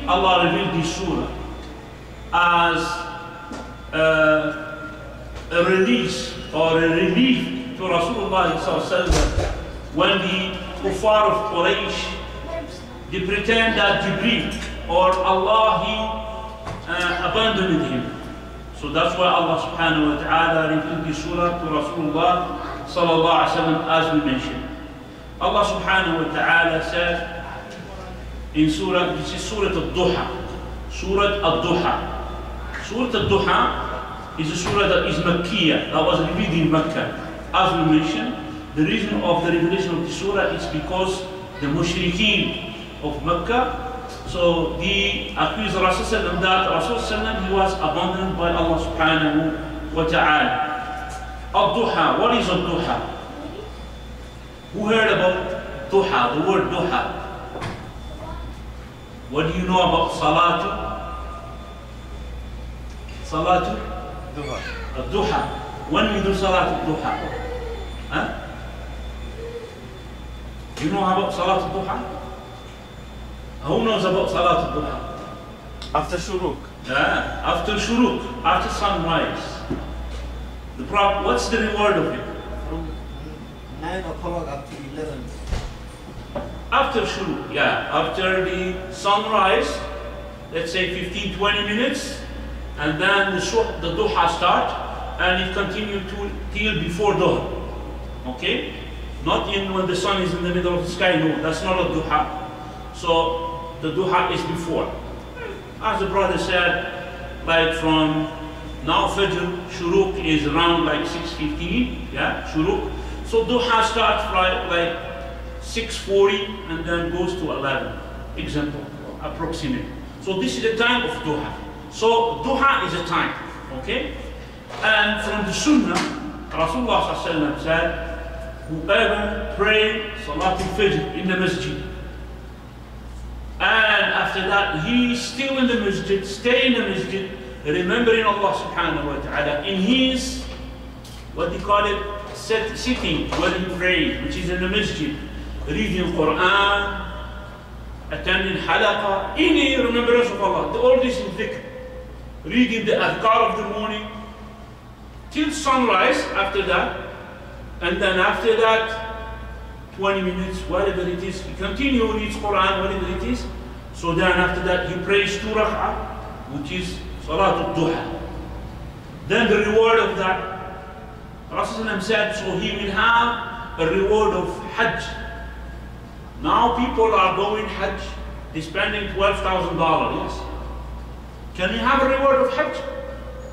Allah revealed this surah as a release or a relief to Rasulullah when the kuffar of Quraysh, they pretend that Jibreel or Allah abandoned him. So that's why Allah subhanahu wa ta'ala revealed this surah to Rasulullah sallallahu alaihi wasallam, as we mentioned. Allah subhanahu wa ta'ala said in surah, this is Surah Ad-Dhuha. Surah Ad-Dhuha. Surah Ad-Dhuha is a surah that is Makkiyah, that was revealed in Mecca. As we mentioned, the reason of the revelation of the surah is because the mushrikeen of Mecca, so they accused Rasulullah that Rasulullah he was abandoned by Allah subhanahu wa ta'ala. Ad-Dhuha, what is Ad-Dhuha? Who heard about Dhuha, the word Dhuha? What do you know about Salatu? Salatu? Dhuha. Ad-Dhuha. When we do Salatu Dhuha? Huh? Do you know about Salatu Dhuha? Who knows about Salatu Dhuha? After Shuruk. Yeah, after Shuruk, after sunrise. The Prophet, what's the reward of it? From 9 o'clock up to 11. After Shuruk, yeah, after the sunrise, let's say 15-20 minutes, and then the Dhuha start, and it continues till before Dhuha. Okay? Not in when the sun is in the middle of the sky, no, that's not a Dhuha. So the Dhuha is before. As the brother said, like from now Fajr, Shuruk is around like 6:15, yeah, Shuruk. So Dhuha starts like 6:40 and then goes to 11, example, approximate. So this is the time of Dhuha. So Dhuha is a time, okay? And from the Sunnah, Rasulullah ﷺ said, whoever pray Salatul Fajr in the Masjid, and after that he is still in the Masjid, stay in the Masjid, remembering Allah subhanahu wa ta'ala in his, what they call it, sitting where he prays, which is in the Masjid, reading Quran, attending halaqah, any remembrance of Allah, all this in dhikr, reading the adhkar of the morning, till sunrise after that, and then after that, 20 minutes, whatever it is, he continue reads Quran, whatever it is. So then after that, he prays 2 rak'ah, which is Salatul Dhuha. Then the reward of that, Rasulullah said, so he will have a reward of Hajj. Now people are going Hajj, they're spending $12,000, yes. Can you have a reward of Hajj?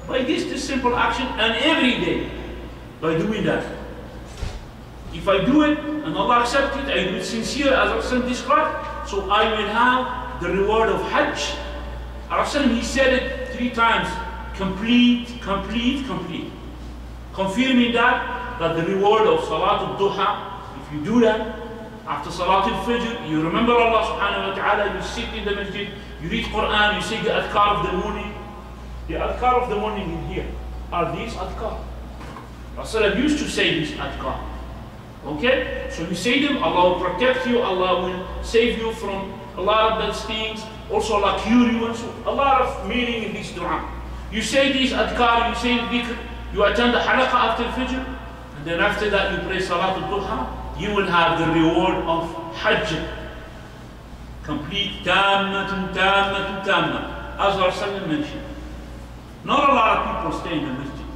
By this simple action, and every day, by doing that. If I do it, and Allah accepts it, I do it sincere as Rasulullah described, so I will have the reward of Hajj. Rasulullah, he said it 3 times, complete, complete, complete. Confirming that the reward of Salatul Dhuha, if you do that, after Salatul Fajr, you remember Allah subhanahu wa ta'ala, you sit in the Masjid, you read Quran, you say the adhkar of the morning. The adhkar of the morning in here are these adhkar. Rasulullah used to say these adhkar. Okay? So you say them, Allah will protect you, Allah will save you from a lot of bad things, also Allah cure you, and so a lot of meaning in this dua. You say these adhkar, you say dhikr, you attend the halaqah after Fajr, and then after that you pray Salatul Dhuha, you will have the reward of Hajj. Complete, tammatun, tammatun, tamma. As Rasulullah mentioned. Not a lot of people stay in the Masjid.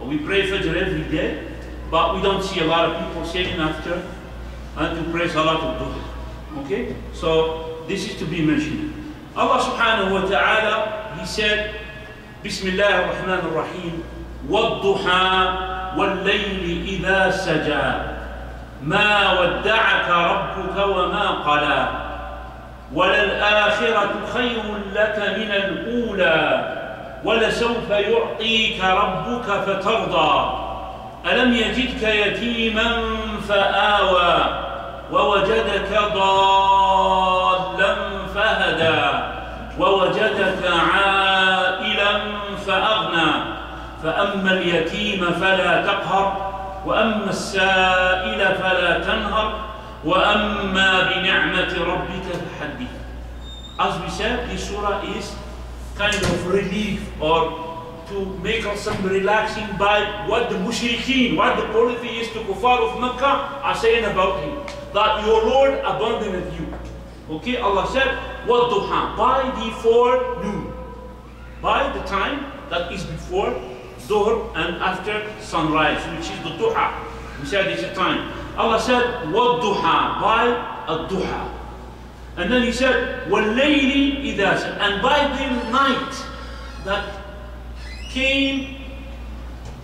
We pray Fajr every day, but we don't see a lot of people staying after and to pray Salatul Dhuha. Okay? So this is to be mentioned. Allah subhanahu wa ta'ala, he said, Bismillah ar-Rahman ar-Rahim, وَالضُّحَى وَاللَّيْلِ إِذَا سَجَى ما ودعك ربك وما قلى وللآخرة خير لك من الأولى ولسوف يعطيك ربك فترضى ألم يجدك يتيما فآوى ووجدك ضالا فهدى ووجدك عائلا فأغنى فأما اليتيم فلا تقهر وأما السائل فلا تنهر وأما بنعمة ربك فحدث. As we said, this surah is kind of relief or to make us some relaxing by what the mushrikeen, what the polytheists, the kuffar of Mecca are saying about you. That your Lord abandoned you. Okay, Allah said, وَالضُّحَى, by the forenoon. By the time that is before Dhuhr and after sunrise, which is the duha. We said it's a time. Allah said, وَالضُّحَى, by Ad-Dhuha. And then He said, وَاللَّيْلِ إِذَا سَجَى, and by the night that came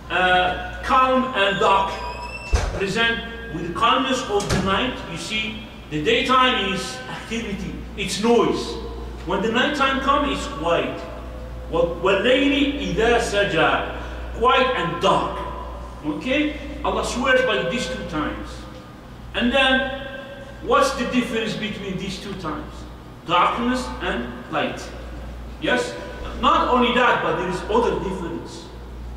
calm and dark, present with the calmness of the night. You see, the daytime is activity, it's noise. When the nighttime comes, it's quiet. وَاللَّيْلِ إِذَا سَجَى, quiet and dark. Okay? Allah swears by these two times. And then, what's the difference between these two times? Darkness and light. Yes? Not only that, but there is other difference.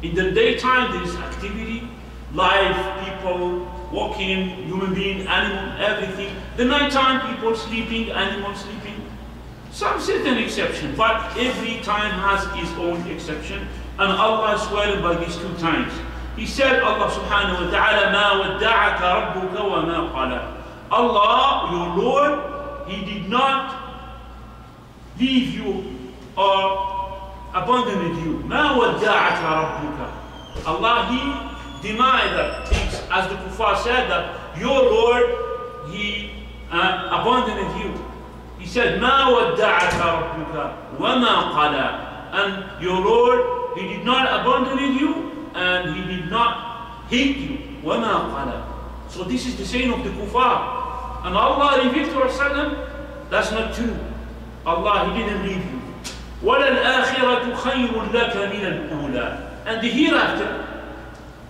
In the daytime, there is activity, life, people, walking, human being, animal, everything. The nighttime, people sleeping, animals sleeping. Some certain exception, but every time has its own exception. And Allah is swearing by these two times. He said, Allah subhanahu wa ta'ala, مَا وَدَّعَكَ رَبُّكَ وَمَا قَلَى. Allah, your Lord, He did not leave you or abandon you. مَا وَدَّعَكَ رَبُّكَ. Allah, He denied that things, as the kuffar said that your Lord, He abandoned you. He said, مَا وَدَّعَكَ رَبُّكَ وَمَا قَلَى. And your Lord, He did not abandon you and He did not hate you. وَمَا قَلَى. So this is the saying of the kuffar. And Allah revealed to Rasulullah, that's not true. Allah, He didn't leave you. وَلَلْآخِرَةُ خَيْرٌ لَكَ مِنَ الْأُولَى. And the hereafter,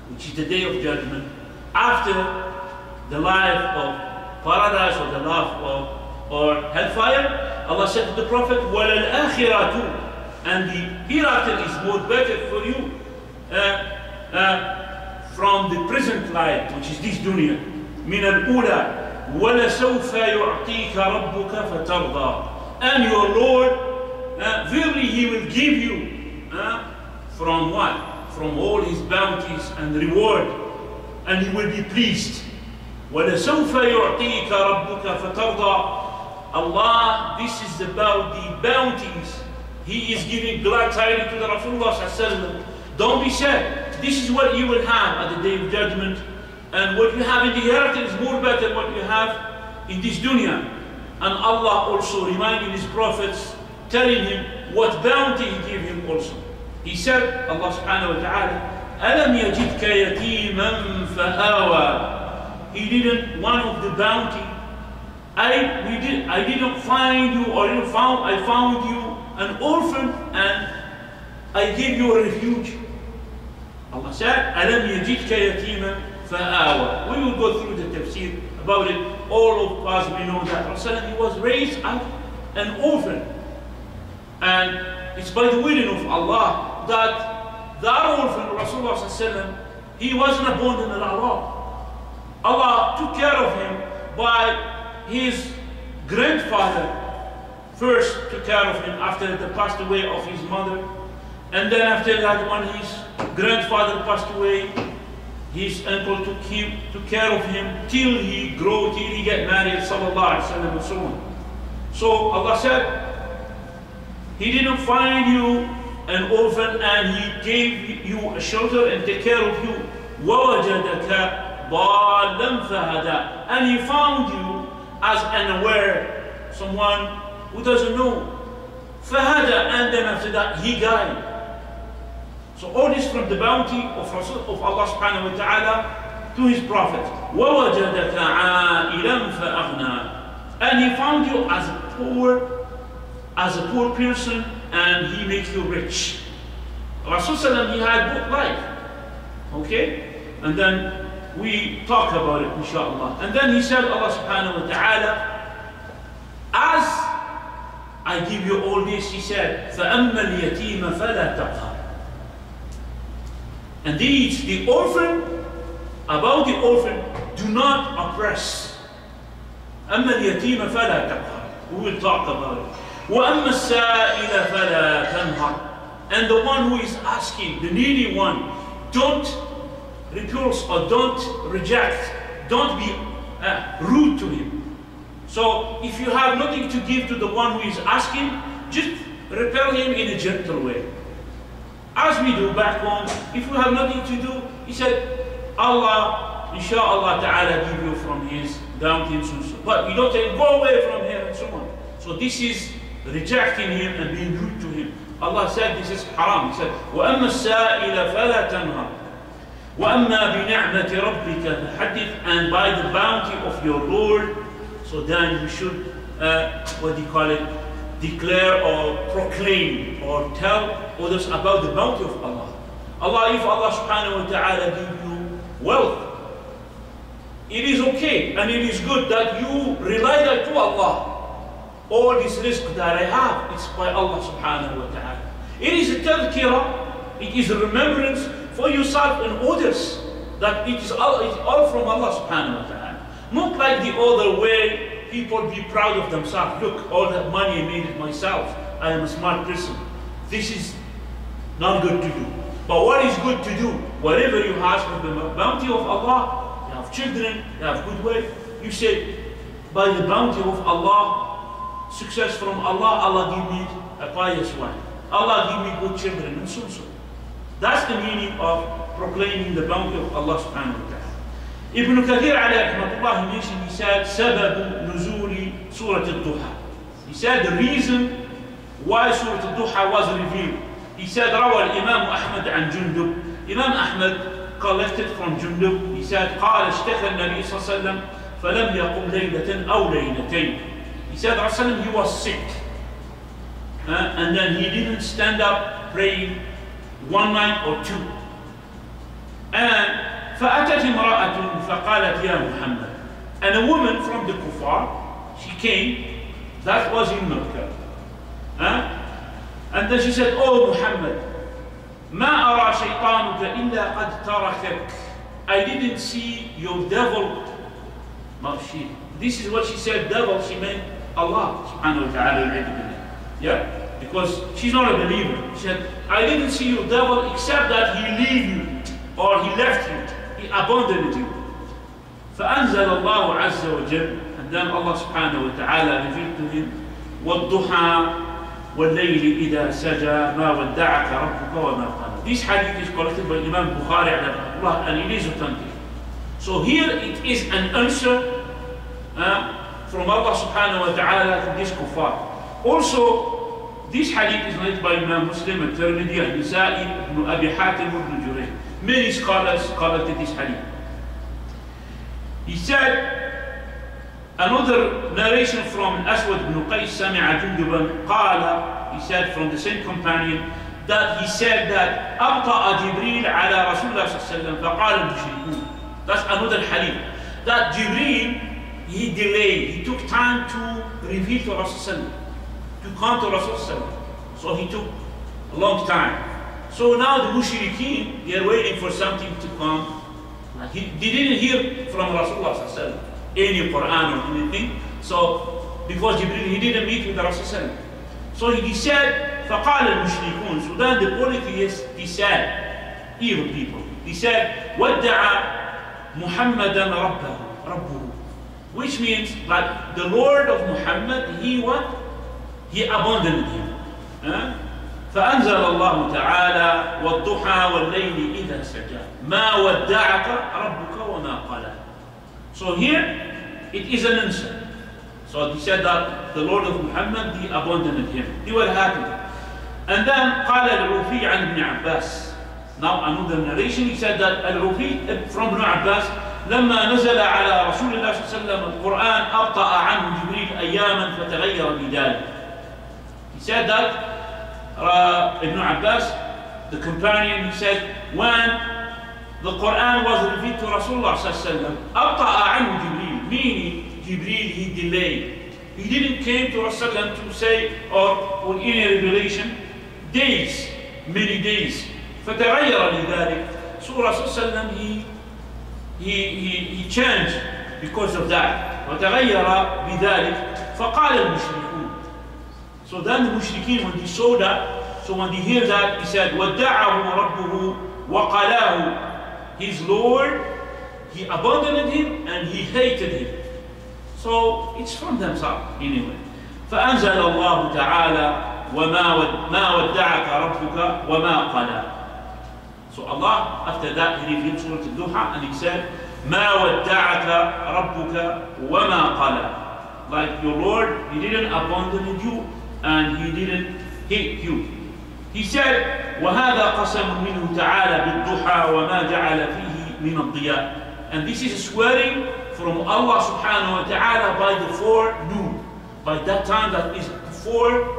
which is the day of judgment, after the life of paradise or the life of or hellfire, Allah said to the Prophet, وَلَلْآخِرَةُ, and the hereafter is more better for you from the present life, which is this dunya. مِنَ الْأُولَى وَلَسَوْفَ يُعْطِيكَ رَبُّكَ فَتَرْضَى. And your Lord, verily He will give you from what? From all His bounties and reward, and He will be pleased. وَلَسَوْفَ يُعْطِيكَ رَبُّكَ فَتَرْضَى. Allah, this is about the bounties. He is giving glad tidings to the Rasulullah. Don't be sad. This is what you will have at the day of judgment. And what you have in the hereafter is more better than what you have in this dunya. And Allah also reminded His prophets, telling him what bounty He gave him also. He said, Allah subhanahu wa ta'ala, أَلَمْ يَجِدْكَ يَتِيمًا فَآوَى. He didn't, one of the bounty, I didn't find you, or I found you an orphan and I gave you a refuge. Allah said, أَلَمْ يَجِدْكَ يَتِيمًا فَآوَى. We will go through the tafsir about it. All of us, we know that Rasulullah, he was raised as an orphan. And it's by the willing of Allah that orphan, Rasulullah, he wasn't abandoned at Allah. Allah took care of him by his grandfather. First took care of him after the passed away of his mother. And then after that, when his grandfather passed away, his uncle took care of him till he grew, till he get married, sallallahu alaihi wasallam, and so on. So Allah said, He didn't find you an orphan and He gave you a shelter and take care of you. وَوَجَدَكَ ضَالًّا فَهَدَى. And He found you as unaware, someone who doesn't know. فَهَدَى. And then after that, He guided. So all this from the bounty of Allah subhanahu wa ta'ala to His Prophet. وَوَجَدَكَ عَائِلًا فَأَغْنَى. And He found you as a poor person, and He makes you rich. Rasulullah, he had both life. Okay? And then we talk about it, inshallah. And then He said, Allah subhanahu wa ta'ala, as I give you all this, He said, فَأَمَّا الْيَتِيمَ فَلَا تَقْهَرْ. And these, the orphan, about the orphan, do not oppress. أَمَّا الْيَتِيمَ فَلَا تَقْهَرْ. We will talk about it. وَأَمَّا السَّائِلَ فَلَا تَنْهَرْ. And the one who is asking, the needy one, don't repulse or don't reject, don't be rude to him. So if you have nothing to give to the one who is asking, just repel him in a gentle way. As we do back home, if we have nothing to do, he said, Allah, inshallah ta'ala, give you from his bounty and so on. But we don't say, go away from here and so on. So this is rejecting him and being rude to him. Allah said this is haram. He said, وَأَمَّا السَّائِلَ فَلَا تَنْهَرْ وَأَمَّا بِنِعْمَةِ رَبِّكَ فَحَدِّثْ. And by the bounty of your Lord, so then you should, what do you call it, declare or proclaim or tell others about the bounty of Allah. Allah, if Allah subhanahu wa ta'ala give you wealth, it is okay and it is good that you rely that to Allah. All this risk that I have, it's by Allah subhanahu wa ta'ala. It is a tadhkirah, it is a remembrance for yourself and others that it is all from Allah subhanahu wa ta'ala. Not like the other way, people be proud of themselves. Look, all that money I made it myself. I am a smart person. This is not good to do. But what is good to do? Whatever you ask of the bounty of Allah, you have children, you have good wealth, you say, by the bounty of Allah, success from Allah, Allah give me a pious wife. Allah give me good children and so on. That's the meaning of proclaiming the bounty of Allah subhanahu wa ta'ala. Ibn Kathir alayhi rahmatullah, he mentioned, he said, Sababu nuzuli Surah Ad-Dhuha. He said the reason why Surah Ad-Dhuha was revealed. He said, Rawa al-Imam Ahmad an Jundub. Imam Ahmad collected from Jundub. He said, قال اشتكى النبي صلى الله عليه وسلم فلم يقم ليلة أو ليلتين. He said, Rasulullah, he was sick. And then he didn't stand up praying one night or two. And فأتت امرأة فقالت يا محمد. And a woman from the Kuffar, she came, that was in Mecca. And then she said, oh Muhammad, ما أرى شيطانك إلا قد تركك. I didn't see your devil. This is what she said, devil, she meant Allah subhanahu wa ta'ala. Yeah? Because she's not a believer. She said, I didn't see your devil except that he leave you or he left you. He abandoned you. فأنزل الله عز وجل. And then Allah subhanahu wa ta'ala revealed to him, وَالضُّحَى وَاللَّيْلِ إِذَا سَجَى مَا وَدَّعَكَ رَبُّكَ وَمَا قَلَى. This hadith is collected by Imam Bukhari and it is authentic. So here it is an answer from Allah subhanahu wa ta'ala to this kuffar. Also, this hadith is narrated by Imam Muslim and Tirmidhi and Nisa'i, Ibn Abi Hatim, Ibn Jurayh. Many scholars collected this hadith. He said, another narration from Aswad ibn Qais, Sami'a Junduban, Qala, he said from the same companion, that he said that أبطأ جبريل على رسول الله صلى الله عليه وسلم فقال المشركون. That's another hadith. That Jibreel, he delayed, he took time to reveal to Rasul, to come to Rasul. So he took a long time. So now the mushrikeen, they are waiting for something to come. Like they didn't hear from Rasulullah any Quran or anything. So because Jibreel, he didn't meet with Rasul. So he said, فقال المشركون. So then the polytheists, they said, evil people, they said, وَدَّعَ مُحَمَّدًا رَبُّهُ. Which means that the Lord of Muhammad, he what? He abandoned him. فأنزل الله تعالى والضحى والليل إذا سجى ما ودعك ربك وما قلى. So here it is an answer. So he said that the Lord of Muhammad, he abandoned him. He was happy. And then قال العوفي عن ابن عباس. Now another narration, he said that العوفي from Ibn Abbas, لما نزل على رسول الله صلى الله عليه وسلم القرآن أبطأ عنه جبريل أياما فتغير بذلك. He said that Ibn Abbas, the companion, he said, when the Quran was revealed to Rasulullah صلى الله عليه وسلم, أبطأ عنه جبريل, meaning Jibreel, he delayed. He didn't came to Rasulullah to say, or in any revelation, days, many days. فتغير لذلك. So Rasulullah, he changed because of that. وتغير بذلك فقال المشركون. So So then the mushrikeen, when they saw that, so when they hear that, he said, وَدَّعَهُ رَبُّهُ وَقَلَاهُ. His Lord, he abandoned him and he hated him. So it's from themselves anyway. فأنزل الله تعالى وما ودعك ربك وما قلى. So Allah, after that, he revealed Surah Ad-Dhuha and he said, مَا وَدَّعَكَ رَبُّكَ وَمَا قَلَى. Like your Lord, he didn't abandon you and he didn't hate you. He said, وَهَذَا قَسَمٌ مِنْهُ تَعَالَى بِالضُّحَى وَمَا جَعَلَ فِيهِ مِنَ الضِّيَاءِ. And this is a swearing from Allah subhanahu wa ta'ala by the forenoon. By that time that is before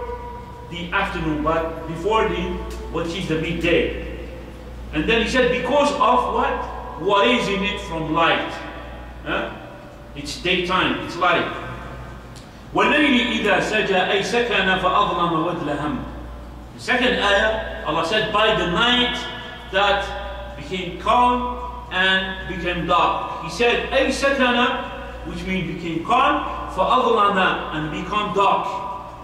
the afternoon, but before the, what is the midday. And then he said, because of what? What is in it from light. It's daytime, it's light. وَاللَّيْلِ إِذَا سَجَى أَيْ سَكَنَ فَأَظْلَمَ وَدْلَهَمْ. The second ayah, Allah said, by the night that became calm and became dark. He said, أَيْ سَكَنَ, which means became calm, فَأَظْلَمَ, and become dark.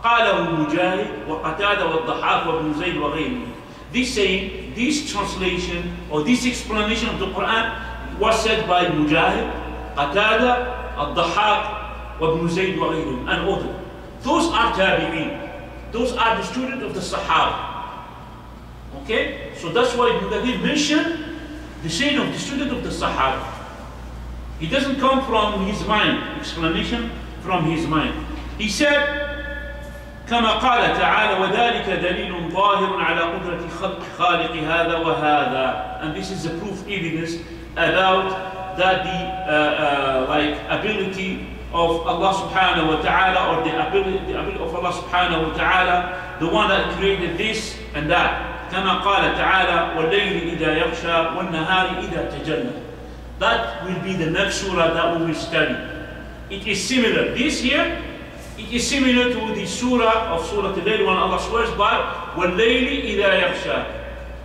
قَالَهُ مُجَاهِدْ وَقَتَادَ وَالضَّحَاكُ وَابْنُ زَيْدْ وَغَيْرِهِ. This saying, this translation, or this explanation of the Quran was said by Mujahid, Qatada, Al-Dhahak, وابن زيد وغيرهم, and others. Those are tabi'in. Those are the students of the Sahaba. Okay? So that's why Ibn Kathir mentioned the saying of the student of the Sahaba. It doesn't come from his mind, explanation from his mind. He said, كما قال تعالى وذلك دليل ظاهر على قدرة خالق هذا وهذا. And this is a proof evidence about that the like ability of Allah subhanahu wa ta'ala, or the ability of Allah subhanahu wa ta'ala, the one that created this and that. كما قال تعالى والليل إذا يغشى والنهار إذا تجلى. That will be the next surah that we will study. It is similar. This here, it is similar to the surah of Surah Al-Layl when Allah swears by وَاللَّيْلِ إِذَا يَغْشَى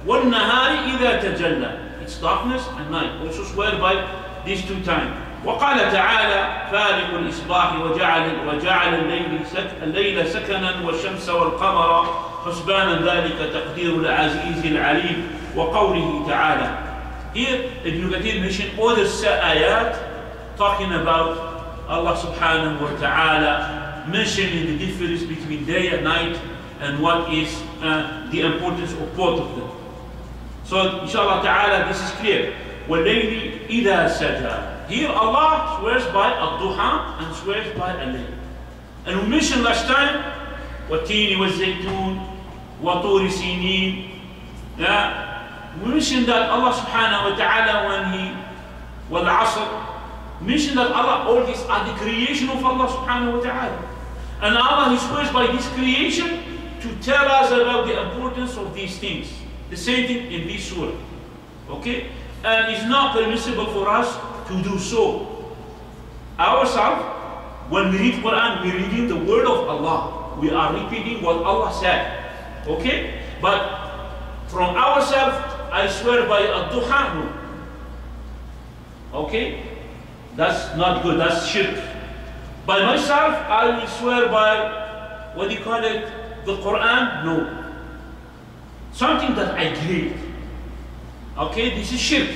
وَالنَّهَارِ إِذَا تَجَلَّى. It's darkness and night. Also swear by these two times. وقال تعالى فارق الإصباح وجعل الليل سكنا والشمس والقمر حسبانا ذلك تقدير العزيز العليم. وقوله تعالى. Here Ibn Kathir mentioned other ayat talking about Allah subhanahu wa ta'ala, mentioning the difference between day and night and what is the importance of both of them. So inshallah ta'ala this is clear. وَاللَّيْلِ إِذَا سَجَى. Here Allah swears by Ad-Dhuha and swears by Al-Layl. And we mentioned last time وَالتِّينِ وَالزَّيْتُونِ وَطُورِ سِينِينَ. We mentioned that Allah subhanahu wa ta'ala when he وَالْعَصْرِ mentioned that Allah, all these are the creation of Allah subhanahu wa ta'ala. And Allah he swears by this creation to tell us about the importance of these things. The same thing in this surah. Okay? And it's not permissible for us to do so. Ourselves, when we read Quran, we're reading the word of Allah. We are repeating what Allah said. Okay? But from ourselves, I swear by Ad-Dhuha, no. Okay? That's not good, that's shirk. By myself, I will swear by, what do you call it, the Quran? No. Something that I create. Okay, this is shirk.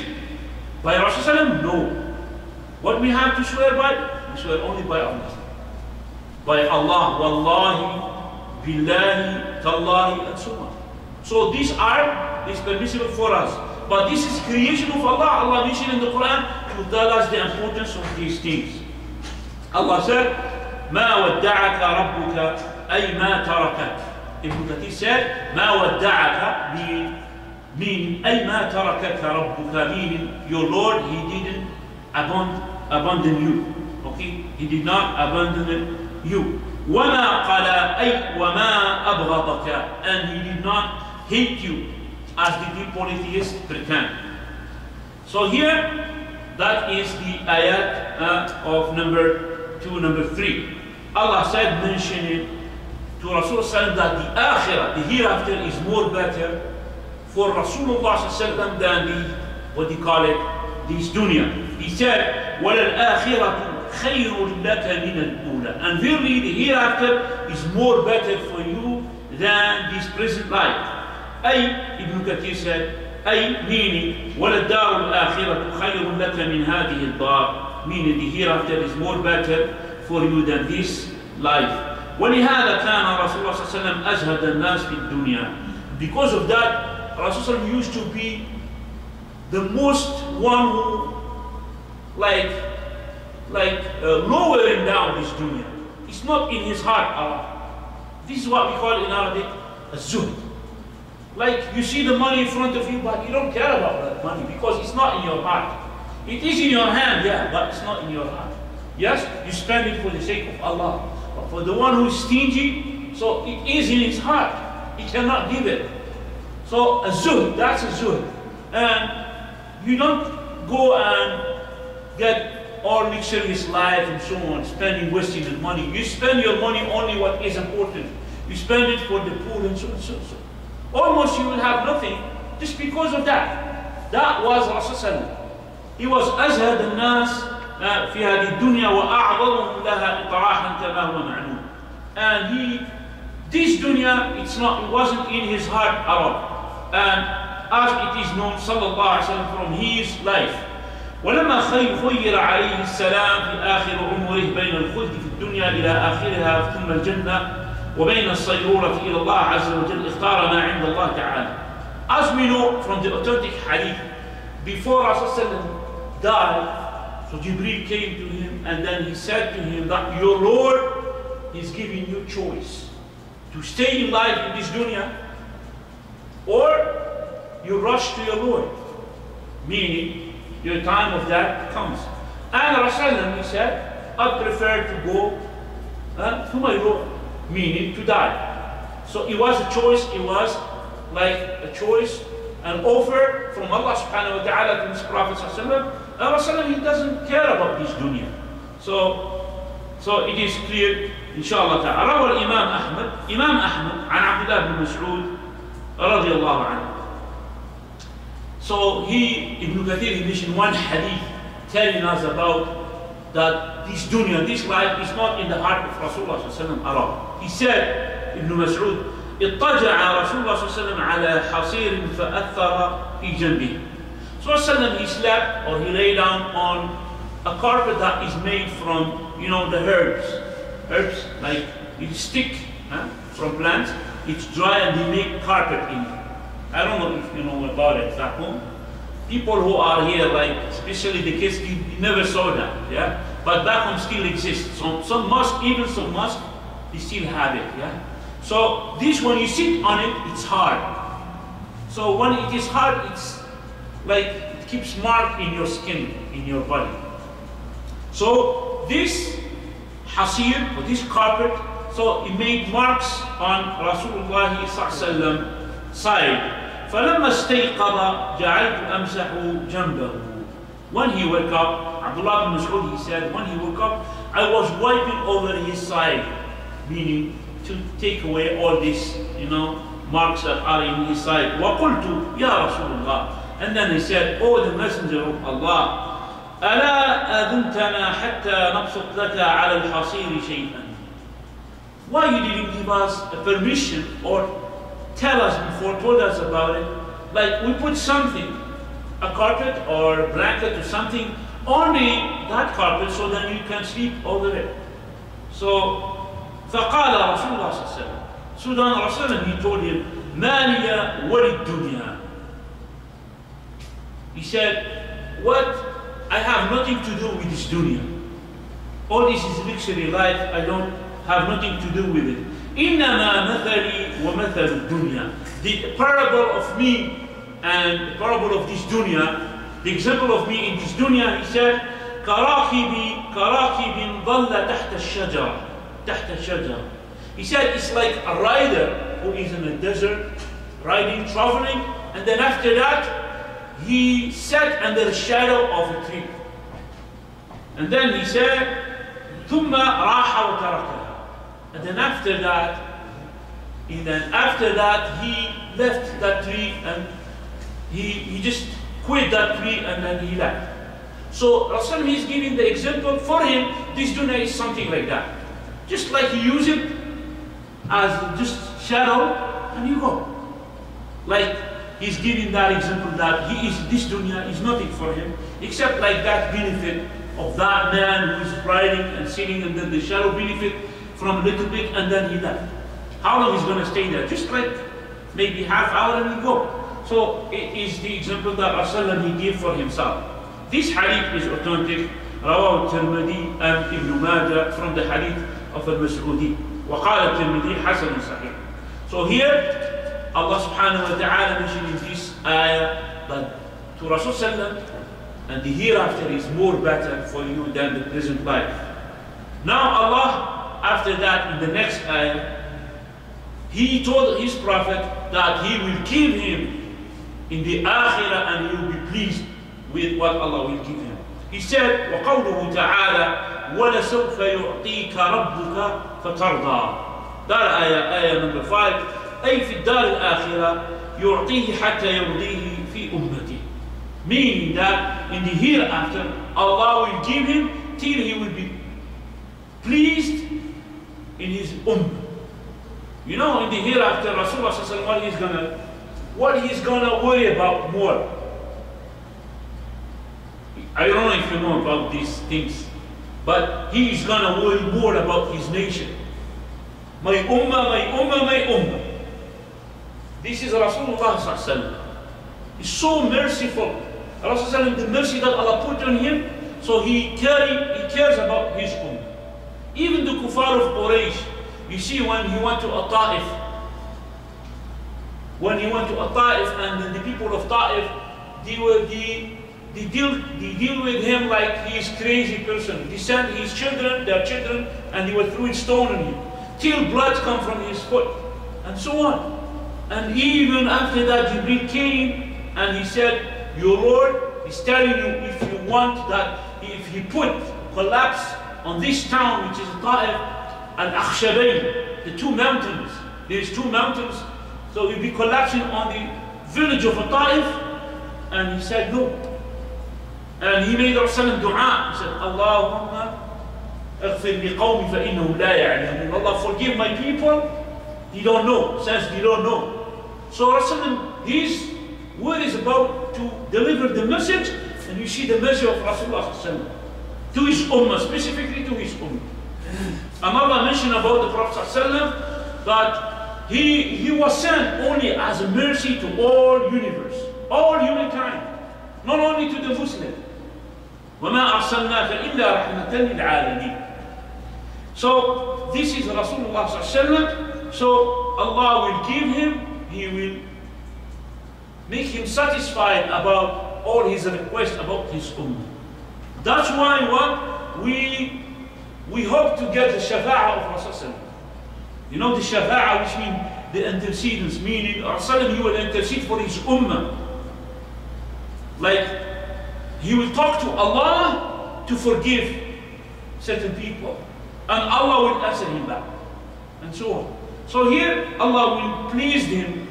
By Rasulullah? No. What we have to swear by? We swear only by Allah. By Allah, Wallahi, Billahi, Tallahi, and so on. So these are, it's permissible for us. But this is creation of Allah. Allah mentioned in the Quran to tell us the importance of these things. Allah said, مَا وَدَّعَكَ رَبُّكَ أَيْ مَا تَرَكَكَ. Ibn Kathir said, مَا وَدَّعَكَ meaning أَيْ مَا تَرَكَكَ رَبُّكَ, meaning your Lord, he didn't abandon you. Okay? He did not abandon you. وَمَا قَلَى أَيْ وَمَا أَبْغَضَكَ, and he did not hate you, as the polytheists pretend. So here, that is the ayat of number 2, number 3. Allah said, mentioning to Rasulullah that the akhirah, the hereafter, is more better for Rasulullah than the, what do you call it, this dunya. He said, وَلَلْآخِرَةُ خَيْرٌ لَكَ مِنَ الْأُولَى. And really, the hereafter is more better for you than this present life. أي, Ibn Kathir said, أي meaning وَلَلدَّارُ الْآخِرَةُ خَيْرٌ لَكَ مِنْ هَذِهِ الدَّارِ, meaning the hereafter is more better for you than this life. ولهذا كان رسول الله صلى الله عليه وسلم أزهد الناس في الدنيا. Because of that, Rasul used to be the most one who lowering down this dunya. It's not in his heart. This is what we call in Arabic a zuhd. Like you see the money in front of you, but you don't care about that money because it's not in your heart. It is in your hand, yeah, but it's not in your heart. Yes, you spend it for the sake of Allah. But for the one who is stingy, so it is in his heart. He cannot give it. So a zuhd, that's a zuhd. And you don't go and get all luxurious life and so on, spending, wasting the money. You spend your money only what is important. You spend it for the poor and so on, so. Almost you will have nothing just because of that. That was Rasulullah. He was أزهد الناس في هذه الدنيا وأعظمهم لها إطراحا كما هو معلوم. And this dunya, it wasn't in his heart at all. And as it is known صلى الله عليه وسلم from his life. ولما خير عليه السلام في آخر عمره بين الخلد في الدنيا إلى آخرها ثم الجنة وبين الصيرورة إلى الله عز وجل اختار ما عند الله تعالى. As we know from the authentic hadith, before Rasulullah died, so Jibreel came to him and then he said to him that your Lord is giving you choice to stay in life in this dunya or you rush to your Lord, meaning your time of that comes. And Rasulullah, he said, I prefer to go to my Lord, meaning to die. So it was a choice, it was like a choice, an offer from Allah subhanahu wa ta'ala to his Prophet sallallahu alaihi wasallam. He doesn't care about this dunya. So it is clear, inshallah ta'ala. روى الإمام أحمد إمام أحمد عن عبد الله بن مسعود رضي الله عنه. So Ibn Kathir mentioned one hadith telling us about that this dunya, this life is not in the heart of Rasulullah sallallahu alaihi wasallam at all. He said, Ibn Mas'ud, اضطجع رسول الله صلى الله عليه وسلم على حصير فأثر في جنبه. So he slept or he lay down on a carpet that is made from, the herbs like you stick from plants. It's dry and they make carpet in it. I don't know if you know about it back home. People who are here, like especially the kids, you never saw that, yeah. But back home still exists. Some mosques, even some mosques, they still have it, yeah. So this, when you sit on it, it's hard. So when it is hard, it's like it keeps mark in your skin, in your body. So this hasir, or this carpet, so it made marks on Rasulullah sallallahu side. فلما استيقظ جعلت أمسح جنبه. When he woke up, Abdullah bin Mas'ud, he said, when he woke up, I was wiping over his side, meaning to take away all these, marks that are in his side. وقلت يا رسول الله. And then he said, oh, the messenger of Allah, ألا أذنتنا حتى نبسط لك على الحصير شيئا. Why you didn't give us a permission or tell us before, told us about it? Like we put something, a carpet or a blanket or something, only that carpet so then you can sleep over it. So, فقال رسول الله صلى الله عليه وسلم. So then Rasulullah, he told him, ما لي وللدنيا. He said, what? I have nothing to do with this dunya. All this is luxury life, I don't have nothing to do with it. إنما مثلي ومثل الدنيا. The parable of me and the parable of this dunya, the example of me in this dunya, he said, كراكب ظل تحت الشجرة. تحت الشجرة. He said it's like a rider who is in a desert, riding, traveling, and then after that, he sat under the shadow of a tree. And then he said, ثم راح وتركها. And then after that, he left that tree and he just quit that tree and then he left. So Rasulullah is giving the example for him. This dunya is something like that. Just like he used it as just shadow, and you go. Like he's giving that example that this dunya is nothing for him, except like that benefit of that man who is riding and sitting under the shadow, benefit from a little bit, and then he left. How long is going to stay there? Just like maybe half hour and he go. So it is the example that Rasulullah he gave for himself. This hadith is authentic. رواه الترمذي and Ibn Majah from the hadith of al-Mas'udi. وقال الترمذي حسن صحيح. So here Allah subhanahu wa ta'ala mentioned in this ayah that to Rasulullah and the hereafter is more better for you than the present life. Now Allah, after that in the next ayah, He told His Prophet that He will give him in the akhirah and He will be pleased with what Allah will give him. He said, وَقَوْلُهُ تَعَالَى وَلَسَوْفَ يُعْطِيكَ رَبُّكَ فَتَرْضَى. That ayah number 5, أي في الدار الآخرة يعطيه حتى يرضيه في أمته. Meaning that in the hereafter, Allah will give him till he will be pleased in his ummah. You know, in the hereafter, Rasulullah what he's gonna worry about more. I don't know if you know about these things, but he is gonna worry more about his nation. My ummah, my ummah, my ummah. This is Rasulullah sallallahu alaihi wasallam. He's so merciful. Rasulullah, the mercy that Allah put on him, so he cares about his ummah. Even the kuffar of Quraysh, you see when he went to Ta'if, and then the people of Ta'if, they deal with him like he is crazy person. They sent his children, their children, and they were throwing stone on him, till blood come from his foot, and so on. And even after that, Jibreel came and he said, your Lord is telling you if you want that, if he collapse on this town, which is Ta'if and Akhshabayn, the two mountains. There's two mountains, so he'll be collapsing on the village of Ta'if. And he said no. And he made Rasulullah dua. He said, Allahumma اغفر لقومي فإنهم لا يعلمون. Allah, forgive my people. They don't know. Says they don't know. So Rasulullah, his word is about to deliver the message, and you see the message of Rasulullah to his ummah, specifically to his ummah. And Allah mentioned about the Prophet that he was sent only as a mercy to all universe, all humankind, not only to the Muslim. وَمَا أَرْسَلْنَاكَ إِلَّا رَحْمَةً لِلْعَالَمِينَ. So this is Rasulullah sallallahu. So Allah will give him, He will make him satisfied about all his requests about his ummah. That's why what we hope to get the shafa'ah of Rasulullah. You know the shafa'ah, which means the intercedence, meaning Rasulullah, he will intercede for his ummah. Like he will talk to Allah to forgive certain people, and Allah will answer him back, and so on. So here Allah will please him,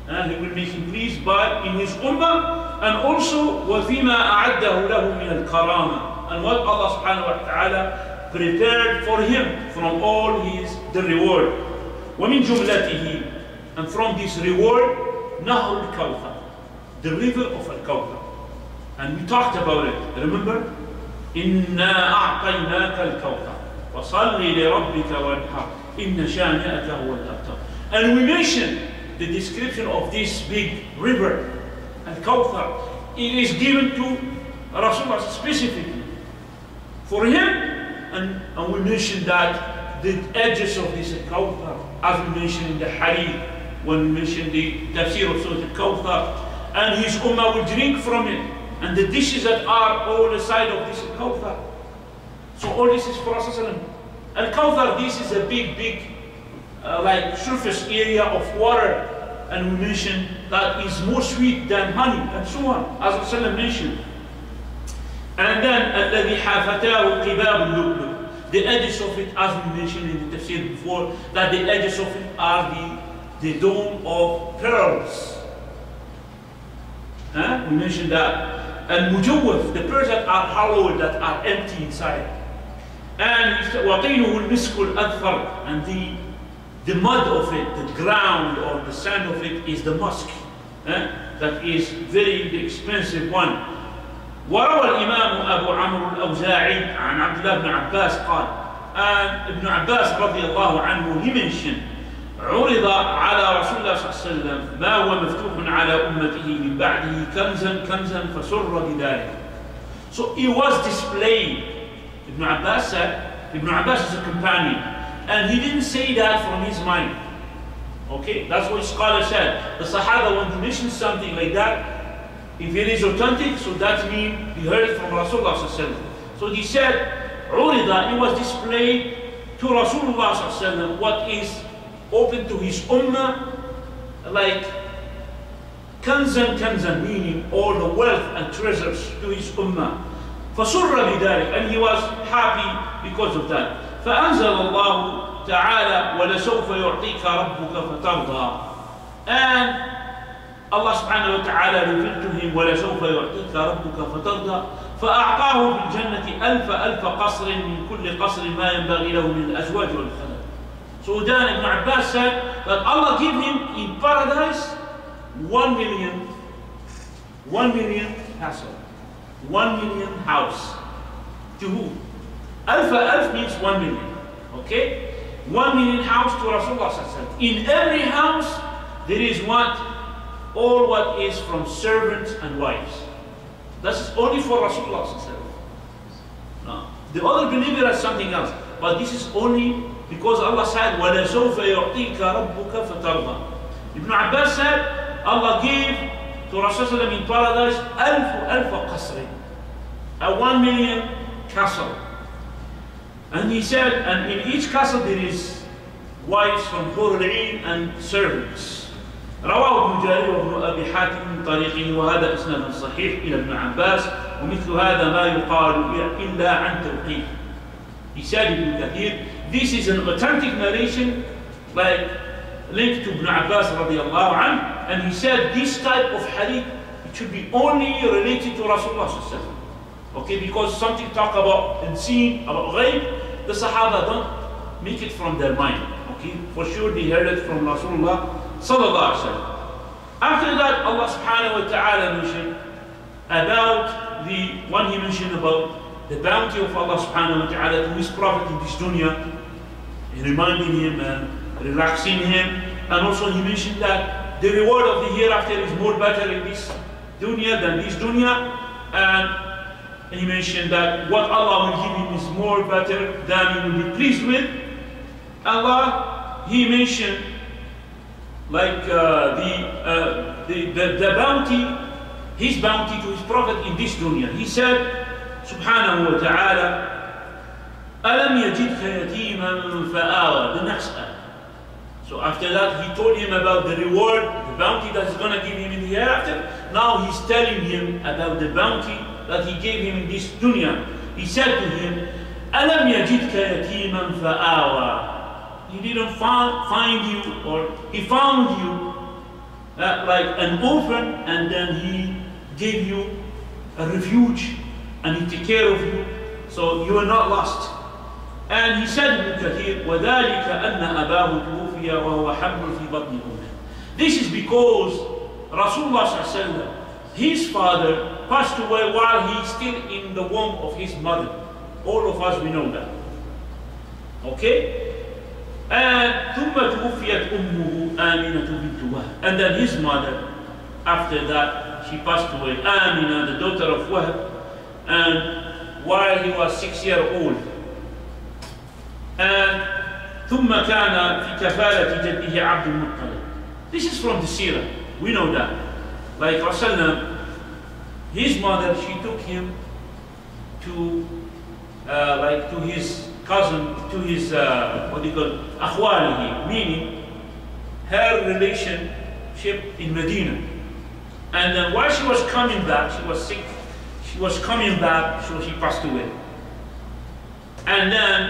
and He will make him pleased by in his ummah, and also وَفِيمَا أَعَدَّهُ لَهُ مِنَ الْكَرَامَةِ, and what Allah subhanahu wa ta'ala prepared for him from all the reward. وَمِنْ جُمْلَتِهِ, and from this reward, نَهْرُ الْكَوْثَرِ, the river of Al-Kawthar. And we talked about it, remember? إِنَّا أَعْطَيْنَاكَ الْكَوْثَرِ وَصَلِّ لِرَبِّكَ وَانْحَرْ إِنَّ شَانِئَكَ هُوَ الْأَبْتَرُ. And we mentioned the description of this big river, Al-Kawthar. It is given to Rasulullah specifically for him, and we mentioned that the edges of this Al-Kawthar, as we mentioned in the hadith, when we mentioned the Tafsir Surah Ad-Dhuha, and his ummah will drink from it, and the dishes that are all the side of this Al-Kawthar. So all this is for Rasulullah. Al-Kawthar, this is a big like surface area of water, and we mentioned that is more sweet than honey, and so on, as Rasulullah mentioned. And then الذي حافتاه قباب اللؤلؤ, the edges of it, as we mentioned in the tafsir before, that the edges of it are the dome of pearls. We mentioned that. And mujawwaf, the pearls that are hollowed, that are empty inside. And وَطِينُهُ الْمِسْكُ الْأَذْفَرُ, and the mud of it, the ground or the sand of it is the musk. That is very expensive one. وروى الإمام أبو عمرو الأوزاعي عن عبد الله بن عباس قال ابن عباس رضي الله عنه he mentioned عرض على رسول الله صلى الله عليه وسلم ما هو مفتوح على أمته من بعده كنزا فسر بذلك. So it was displayed. Ibn Abbas said, Ibn Abbas is a companion, and he didn't say that from his mind. Okay, that's what scholar said. The Sahaba, when they mention something like that, if it is authentic, so that means he heard it from Rasulullah sallallahu alaihi wasallam. So he said, Urida, it was displayed to Rasulullah sallallahu alaihi wasallam what is open to his ummah, like kanzan, meaning all the wealth and treasures to his ummah. فَسُرَّ بِذَلِكَ, and he was happy because of that. فَأَنزَلَ اللَّهُ تَعَالَى وَلَسَوْفَ يُعْطِيكَ رَبُّكَ فَتَرْضَى. And Allah subhanahu wa ta'ala revealed to him وَلَسَوْفَ يُعْطِيكَ رَبُّكَ فَتَرْضَى فَأَعْطَاهُ بِالْجَنَّةِ أَلْفَ قَصْرٍ مِنْ كُلِّ قَصْرٍ مَا يَنْبَغِي لَهُ مِنْ الْأَزْوَاجِ وَالْخَلَقِ. So then Ibn Abbas said that Allah gave him in paradise 1 million castle, 1 million house. To who? Alf means 1 million. Okay? 1 million house to Rasulullah sallallahu alaihi wasallam. In every house there is what? All what is from servants and wives. That's only for Rasulullah sallallahu alaihi wasallam. No. The other believer has something else. But this is only because Allah said, وَلَسَوْفَ يُعْطِيكَ رَبُّكَ فَتَرْضَى. Ibn Abbas said, Allah gave to Rasulullah in paradise ألف قصر, a 1 million castle. And he said, and in each castle there is wives from Hur al-Ain and servants. رواه ابن جرير وابن أبي حاتم من طريقه وهذا إسناد صحيح إلى ابن عباس ومثل هذا ما يقال إلا عن توقيف. He said, Ibn Kathir, this is an authentic narration like linked to Ibn Abbas radiallahu anhu, and he said this type of hadith, it should be only related to Rasulullah sallallahu alaihi wasallam. Okay, because something talk about and seen about ghaib, the Sahaba don't make it from their mind. Okay, for sure they heard it from Rasulullah sallallahu alaihi wasallam. After that, Allah subhanahu wa ta'ala mentioned about the one he mentioned about the bounty of Allah subhanahu wa ta'ala to his prophet in this dunya, reminding him and relaxing him. And also he mentioned that the reward of the hereafter is more better in this dunya than this dunya. And he mentioned that what Allah will give him is more better than he will be pleased with. Allah, he mentioned like the bounty, his bounty to his prophet in this dunya. He said, Subhanahu wa ta'ala, Alam yajidka yatiman fa'awa, the next ayah. So after that, he told him about the reward, the bounty that he's going to give him in the hereafter. Now he's telling him about the bounty that he gave him in this dunya. He said to him, Alam yajidka yatiman fa'awa. He didn't find you, or he found you like an orphan, and then he gave you a refuge, and he took care of you, so you are not lost. And he said, Ibn Kathir, وَذَلِكَ أَنَّ أَبَاهُ تُوفِيَ وَهُوَ حَمْلٌ فِي بَطْنِ أُمِّهِ. This is because Rasulullah sallallahu alaihi wasallam, his father passed away while he is still in the womb of his mother. All of us, we know that. Okay? And ثُمَّ تُوفِيَتْ أُمُّهُ آمِنَةُ بِنْتُ وَهْبٍ. And then his mother, after that, she passed away, Amina, the daughter of Wahb, and while he was 6 years old. And ثُمَّ كَانَ فِي كَفَالَةِ جَدِّهِ عَبْدُ الْمُطَّلِبِ. This is from the Seerah. We know that. Like Rasulullah, his mother, she took him to to his cousin, to his what do you call akhwalihi, meaning her relationship in Medina. And then while she was coming back, she was sick. She was coming back, so she passed away. And then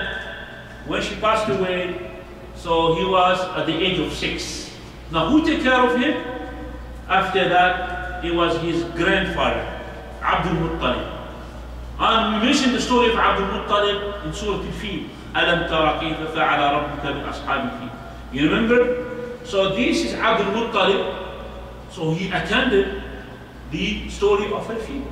when she passed away, so he was at the age of 6. Now who took care of him? After that, it was his grandfather, Abdul Muttalib. And we mentioned the story of Abdul Muttalib in Surah Al-Fil. أَلَمْ تَرَ كَيْفَ فَعَلَ رَبُّكَ بِأَصْحَابِ الْفِيلِ. You remember? So this is Abdul Muttalib. So he attended the story of Al-Fil.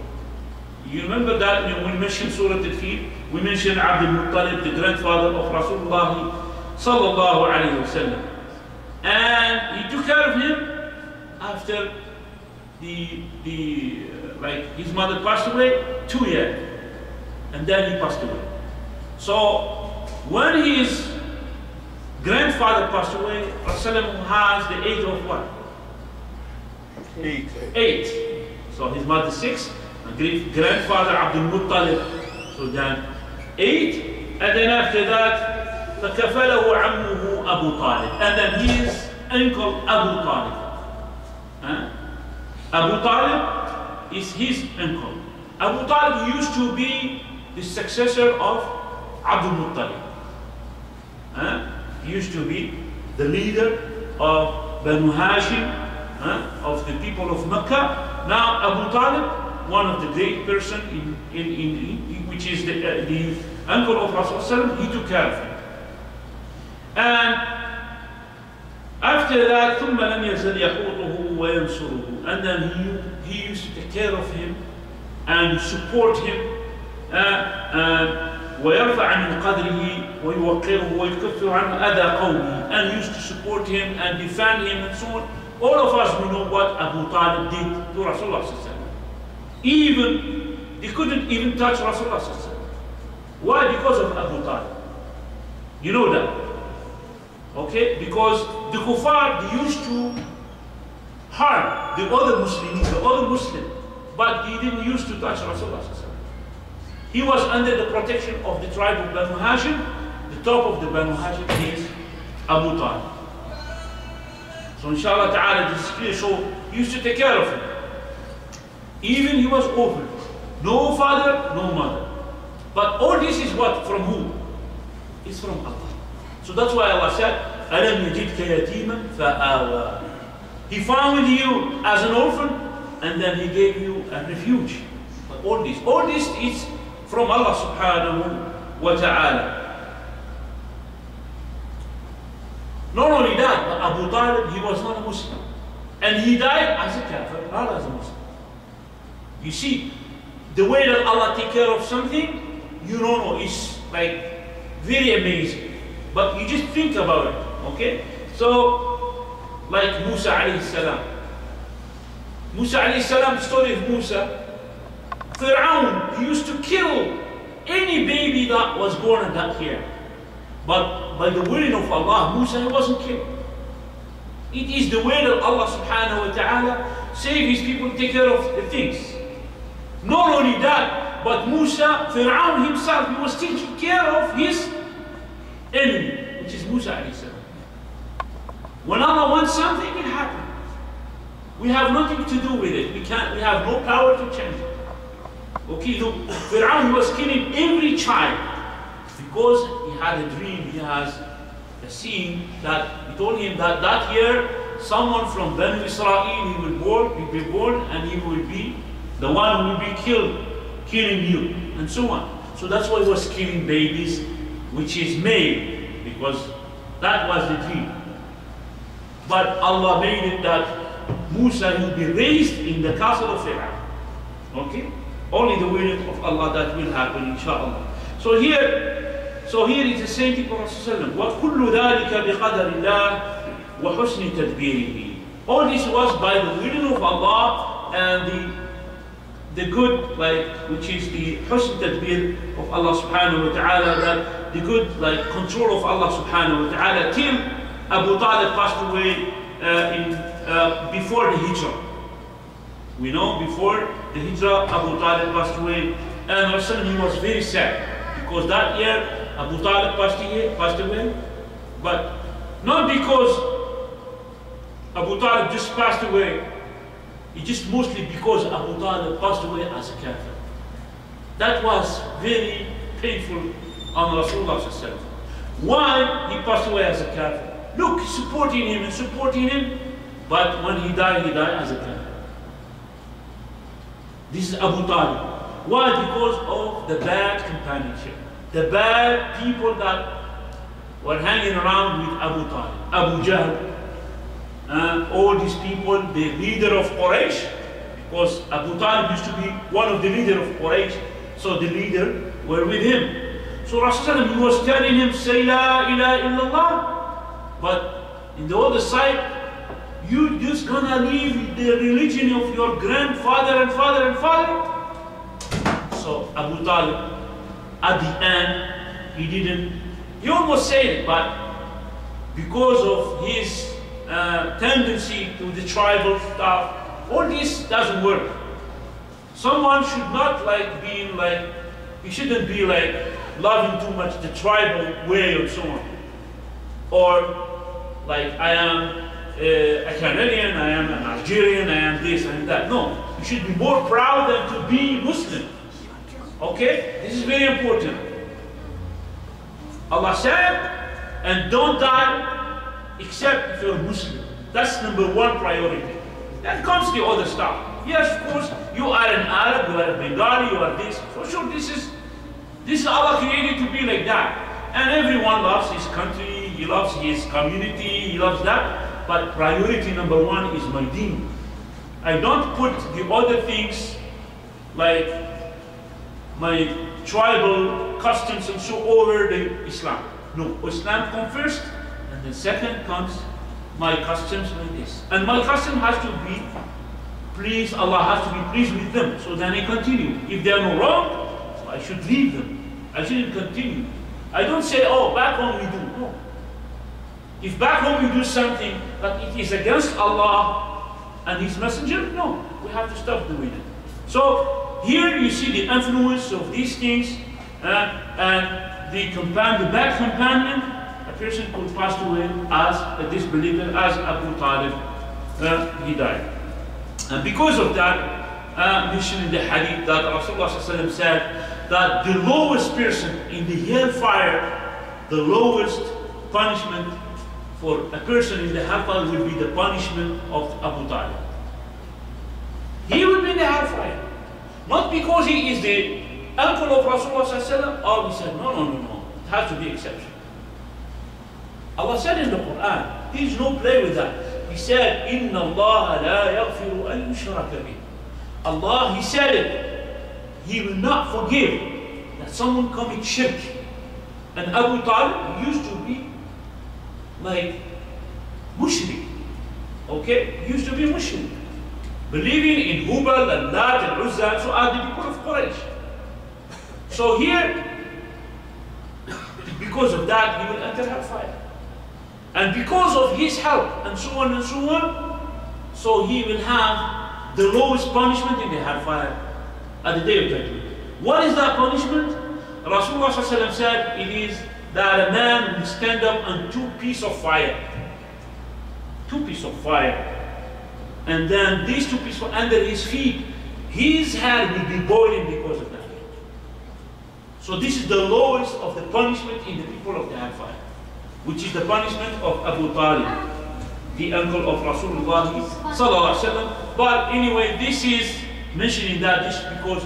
You remember that when we mentioned Surah Al-Fil, we mentioned Abdul Muttalib, the grandfather of Rasulullah sallallahu alayhi wa sallam. And he took care of him after like his mother passed away 2 years. And then he passed away. So when his grandfather passed away, Rasulullah has the age of what? 8. So his mother 6, and grandfather Abdul Muttalib. So then 8, and then after that, فَكَفَلَهُ عَمُّهُ Abu Talib. And then his uncle Abu Talib. Abu Talib is his uncle. Abu Talib used to be the successor of Abdul Muttalib. He used to be the leader of Banu Hashim, of the people of Mecca. Now Abu Talib, one of the great person which is the uncle of Rasulullah, he took care of him. And after that, ثم لم يزل يحوطه وينصره. And then he used to take care of him and support him. ويرفع من قدره ويوقره ويكفر عنه أذى قومه, and used to support him and defend him and so on. All of us we know what Abu Talib did to Rasulullah. Even they couldn't even touch Rasulullah. Why? Because of Abu Talib. You know that, okay? Because the kuffar, they used to harm the other Muslim, but they didn't used to touch Rasulullah. He was under the protection of the tribe of Banu Hashim. The top of the Banu Hashim is Abu Talib. So inshallah ta'ala, this is clear. So he used to take care of him. Even he was orphan. No father, no mother. But all this is what? From who? It's from Allah. So that's why Allah said, أَلَمْ يَجِدْكَ يَتِيمًا فَآوَى. He found you as an orphan, and then he gave you a refuge. But all this is from Allah subhanahu wa ta'ala. Not only that, but Abu Talib, he was not a Muslim. And he died as a kafir, not as a Muslim. You see, the way that Allah take care of something, you don't know, it's like very amazing. But you just think about it, okay? So, like Musa alayhi salam. Musa alayhi salam, the story of Musa, Fir'aun, he used to kill any baby that was born in that year. But by the will of Allah, Musa, he wasn't killed. It is the way that Allah subhanahu wa ta'ala save his people, take care of the things. Not only that, but Musa, Fir'aun himself, he was taking care of his enemy, which is Musa alayhi salam. When Allah wants something, it happens. We have nothing to do with it. We have no power to change it. Okay, look, Fir'aun was killing every child because he had a dream, he has a scene that he told him that that year someone from Banu Israel, he will be born and he will be the one who will be killing you, and so on. So that's why he was killing babies, which is male, because that was the dream. But Allah made it that Musa will be raised in the castle of Fir'aun. Okay? Only the will of Allah that will happen, inshallah. So here is the same thing for Rasulullah. وَكُلُّ ذَلِكَ بِقَدَرِ اللَّهِ وَحُسْنِ تَدْبِيرِهِ. All this was by the will of Allah and the good, like, which is the husn tadbir of Allah subhanahu wa ta'ala, that the good, like, control of Allah subhanahu wa ta'ala, till Abu Talib passed away before the Hijrah. We know before the Hijrah, Abu Talib passed away, and Rasulullah, he was very sad, because that year Abu Talib passed away, but not because Abu Talib just passed away, it's just mostly because Abu Talib passed away as a kafir. That was very painful on Rasulullah. Why he passed away as a kafir? Look, supporting him, but when he died as a kafir. This is Abu Talib. Why? Because of the bad companionship. The bad people that were hanging around with Abu Talib. Abu Jahl, all these people, the leader of Quraysh, because Abu Talib used to be one of the leader of Quraysh, so the leader were with him. So Rasulullah was telling him, say La ilaha illallah, but in the other side, you just gonna leave the religion of your grandfather and father and father. So Abu Talib, at the end, he almost said it, but because of his tendency to the tribal stuff, all this doesn't work. Someone should not he shouldn't be loving too much the tribal way and so on. Or I am a Canadian, I am an Algerian, I am this and that. No, you should be more proud than to be Muslim. Okay? This is very important. Allah said, and don't die except if you're Muslim. That's number one priority. Then comes the other stuff. Yes, of course, you are an Arab, you are a Bengali, you are this. For sure, this is Allah created to be like that. And everyone loves his country, he loves his community, he loves that. But priority number one is my deen. I don't put the other things like my tribal customs and so over the Islam. No, Islam comes first, and then second comes my customs like this. And my custom has to be pleased, Allah has to be pleased with them. So then I continue. If they are no wrong, so I should leave them. I shouldn't continue. I don't say, oh, back home we do. No. If back home we do something that it is against Allah and His Messenger, no, we have to stop doing it. So here you see the influence of these things, and the bad companion, a person could pass away as a disbeliever, as Abu Talib, he died. And because of that, mentioned in the hadith that Rasulullah ﷺ said that the lowest person in the hellfire, the lowest punishment for a person in the hellfire will be the punishment of Abu Talib. He will be in the hellfire. Not because he is the uncle of Rasulullah ﷺ, or we said, no. It has to be exception. Allah said in the Quran, He is no play with that. He said, إِنَّ اللَّهَ لَا يَغْفِرُ أَن يُشْرَكَ بِهِ. Allah, He said it, He will not forgive that someone commit shirk. And Abu Talib used to be like mushrik. Okay? He used to be mushrik. Believing in Hubal and Lat and Uzza, so are the people of Quraysh. So here, because of that, he will enter hellfire. And because of his help, and so on, so he will have the lowest punishment in the hellfire at the day of judgment. What is that punishment? Rasulullah ﷺ said it is that a man will stand up on two pieces of fire. Two pieces of fire. And then these two pieces under his feet, his head will be boiling because of that. So this is the lowest of the punishment in the people of the hellfire, which is the punishment of Abu Talib, the uncle of Rasulullah sallallahu alaihi wasallam. But anyway, this is mentioning that just because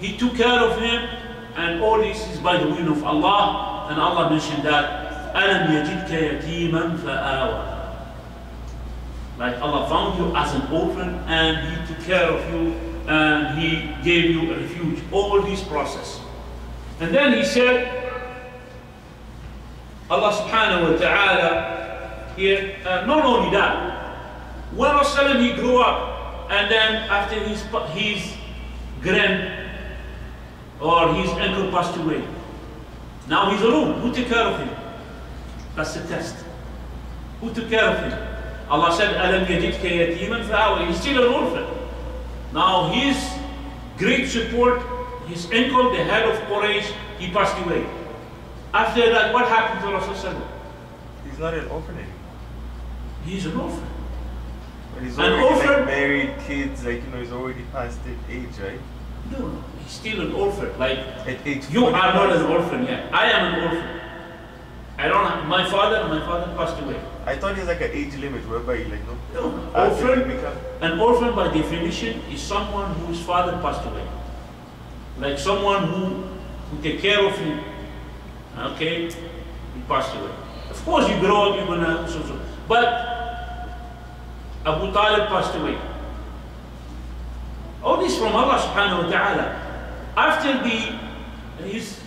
he took care of him, and all this is by the will of Allah, and Allah mentioned that أَلَمْ يَجِدْكَ يَتِيمًا فَآوَى. Like Allah found you as an orphan, and He took care of you, and He gave you a refuge. All this process. And then He said, Allah subhanahu wa ta'ala here, not only that, when Rasulullah he grew up, and then after his grand or his uncle passed away, now he's alone. Who took care of him? That's the test. Who took care of him? Allah said, أَلَمْ يَجِدْكَ يَتِيمًا فَآوَى. He's still an orphan. Now his great support, his uncle, the head of Quraysh, he passed away. After that, what happened to Rasulullah? He's not an orphan anymore. He's an orphan. But he's already married, kids, he's already past that age, right? No, he's still an orphan. Like, at age you are not an orphan yet. I am an orphan. I don't have, my father passed away. I thought there's like an age limit whereby No, an orphan by definition is someone whose father passed away. Like someone who take care of him. Okay, he passed away. Of course, you grow up, you're gonna so. But Abu Talib passed away. All this from Allah subhanahu wa ta'ala. After his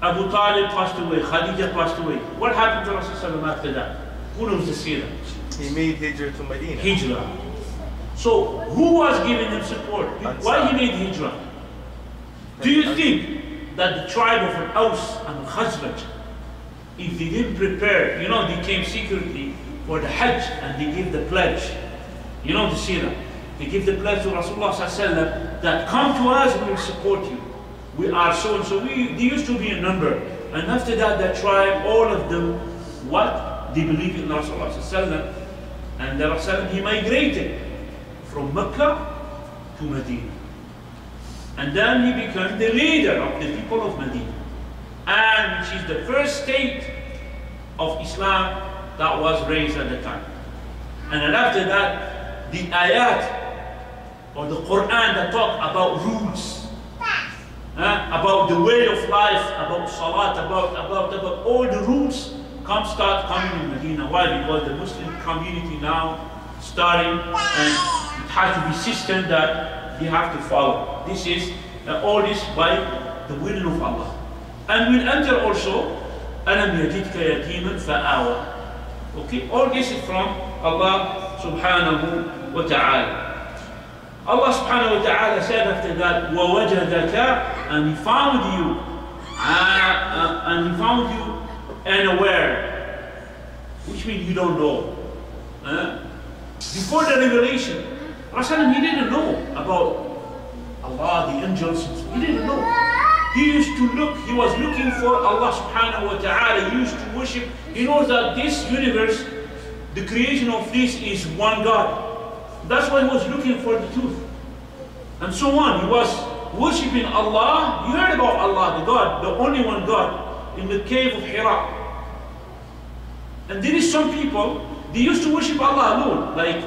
Abu Talib passed away, Khadija passed away. What happened to Rasulullah after that? Who knows the seerah? He made hijrah to Medina. Hijrah. So who was giving him support? Why he made hijrah? Do you think that the tribe of Al-Aws and Khazraj, if they didn't prepare, you know, they came secretly for the Hajj and they gave the pledge. You know the seerah. They give the pledge to Rasulullah sallallahu that come to us, we will support you. We are so and so. They used to be a number. And after that, the tribe, all of them, what? They believe in Rasulullah sallallahu. And the Rasulullah, he migrated from Mecca to Medina. And then he became the leader of the people of Medina. And which is the first state of Islam that was raised at the time. And then after that, the ayat or the Quran that talk about rules, about the way of life, about salat, about all the rules start coming in Medina. Why? Because the Muslim community now starting, and it has to be system that they have to follow. This is all this by the will of Allah. And we'll enter also أَلَمْ يَجِدْكَ يَتِيمًا فَآوَى. Okay, all this is from Allah subhanahu wa ta'ala. Allah subhanahu wa ta'ala said after that, وَوَجَدَكَ, and he found you, unaware, which means you don't know. Before the revelation, Rasulullah, he didn't know about Allah, the angels, he didn't know. He used to look, he was looking for Allah subhanahu wa ta'ala, he used to worship. He knows that this universe, the creation of this is one God. That's why he was looking for the truth. And so on. He was worshipping Allah. You heard about Allah, the God, the only one God, in the cave of Hira. And there is some people, they used to worship Allah alone, like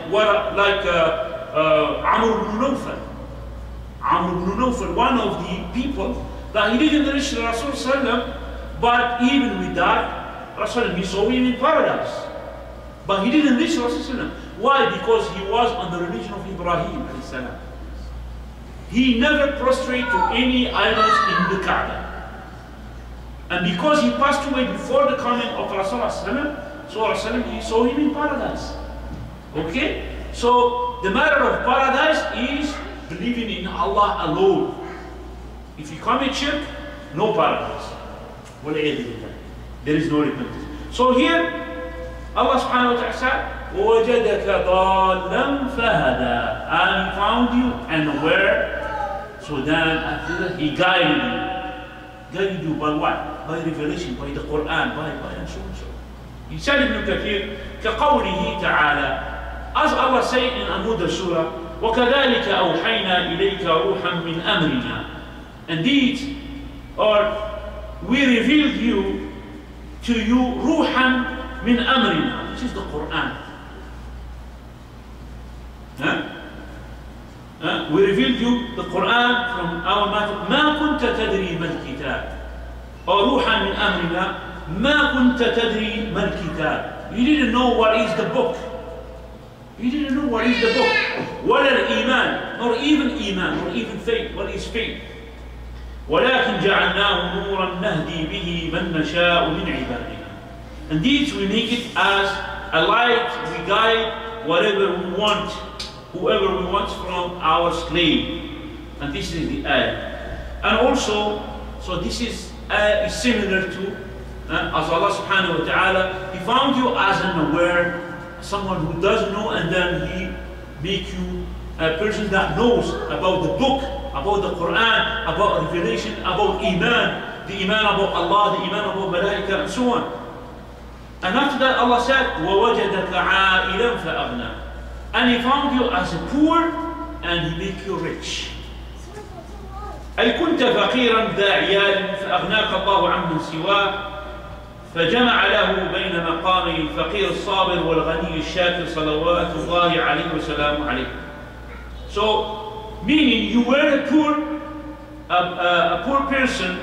Amr ibn Nawfal. Amr ibn Nawfal, one of the people that he didn't reach the Rasul sallam, but even with that, Rasul, he saw him in paradise. But he didn't reach Rasul sallam. Why? Because he was on the religion of Ibrahim alayhi salam. He never prostrated to any idols in the Kaaba. And because he passed away before the coming of Rasulullah sallam, so Rasulullah, he saw him in paradise. Okay? So the matter of paradise is believing in Allah alone. If you commit shirk, no paradise. There is no repentance. So here, Allah subhanahu wa ta'ala said, وَوَجَدَكَ ضَالًّا فَهَدَى, and he found you unaware. So then after that, he guided you. Guided you by what? By revelation, by the Quran, by and so and so. He said Ibn Kathir, كَقَوْلِهِ تَعَالَى, as Allah said in another surah, وَكَذَلِكَ أَوْحَيْنَا إِلَيْكَ رُوحًا مِّنْ أَمْرِنَا. Indeed, or we revealed you to you ruhan min amrina, which is the Quran. We revealed you the Quran from our matter. ما كنت تدري ما الكتاب. Or ruhan min amrina, ما كنت تدري ما الكتاب. You didn't know what is the book. You didn't know what is the book. ولا الإيمان, or even iman, or even faith. What is faith? ولكن جعلناه نورا نهدي به من نشاء من عبادنا. Indeed, we make it as a light, we guide whatever we want, whoever we want from our slave. And this is the ayah. And also, so this is similar to, as Allah subhanahu wa ta'ala, He found you as an aware, someone who doesn't know, and then He make you a person that knows about the book, about the Quran, about revelation, about Iman, the Iman about Allah, the Iman about Malaika, and so on. And after that Allah said, وَوَجَدَكَ عَائِلًا فَأَغْنَى. And He found you as a poor, and He make you rich. أي كنت فقيرا ذا عيال فأغناك الله عمن سواه فجمع له بين مقامي الفقير الصابر والغني الشاكر صلوات الله عليه وسلام عليه. So, meaning you were a poor person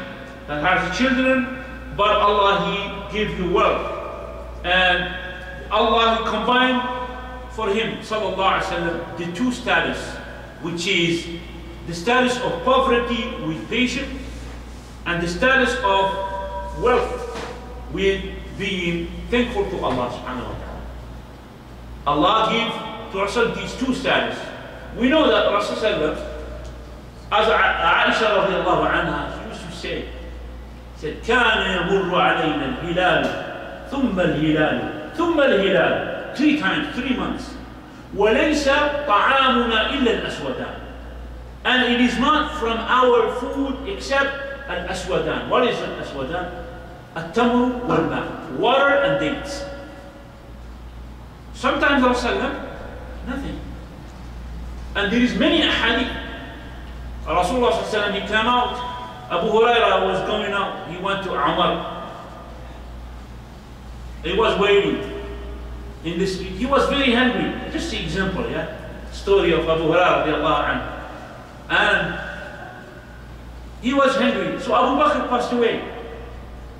that has children, but Allah He gave you wealth. And Allah combined for him, sallallahu alaihi wasallam, the two status, which is the status of poverty with patience, and the status of wealth with being thankful to Allah subhanahu wa ta'ala. Allah gave to Rasul these two status. We know that Rasul sallallahu, as Aisha radiallahu anha, she used to say, said, كان يمر علينا الهلال ثم الهلال ثم الهلال, 3 times, 3 months. وليس طعامنا إلا الأسودان. And it is not from our food except al-aswadan. What is al-aswadan? At-tamru wal-ma', water and dates. Sometimes Rasulullah, nothing. And there is many ahadith. Rasulullah sallallahu, he came out. Abu Hurairah was going out. He went to Aman. He was waiting in the street. He was very hungry. Just an example, yeah? Story of Abu Hurairah radiallahu anhu. And he was hungry. So Abu Bakr passed away.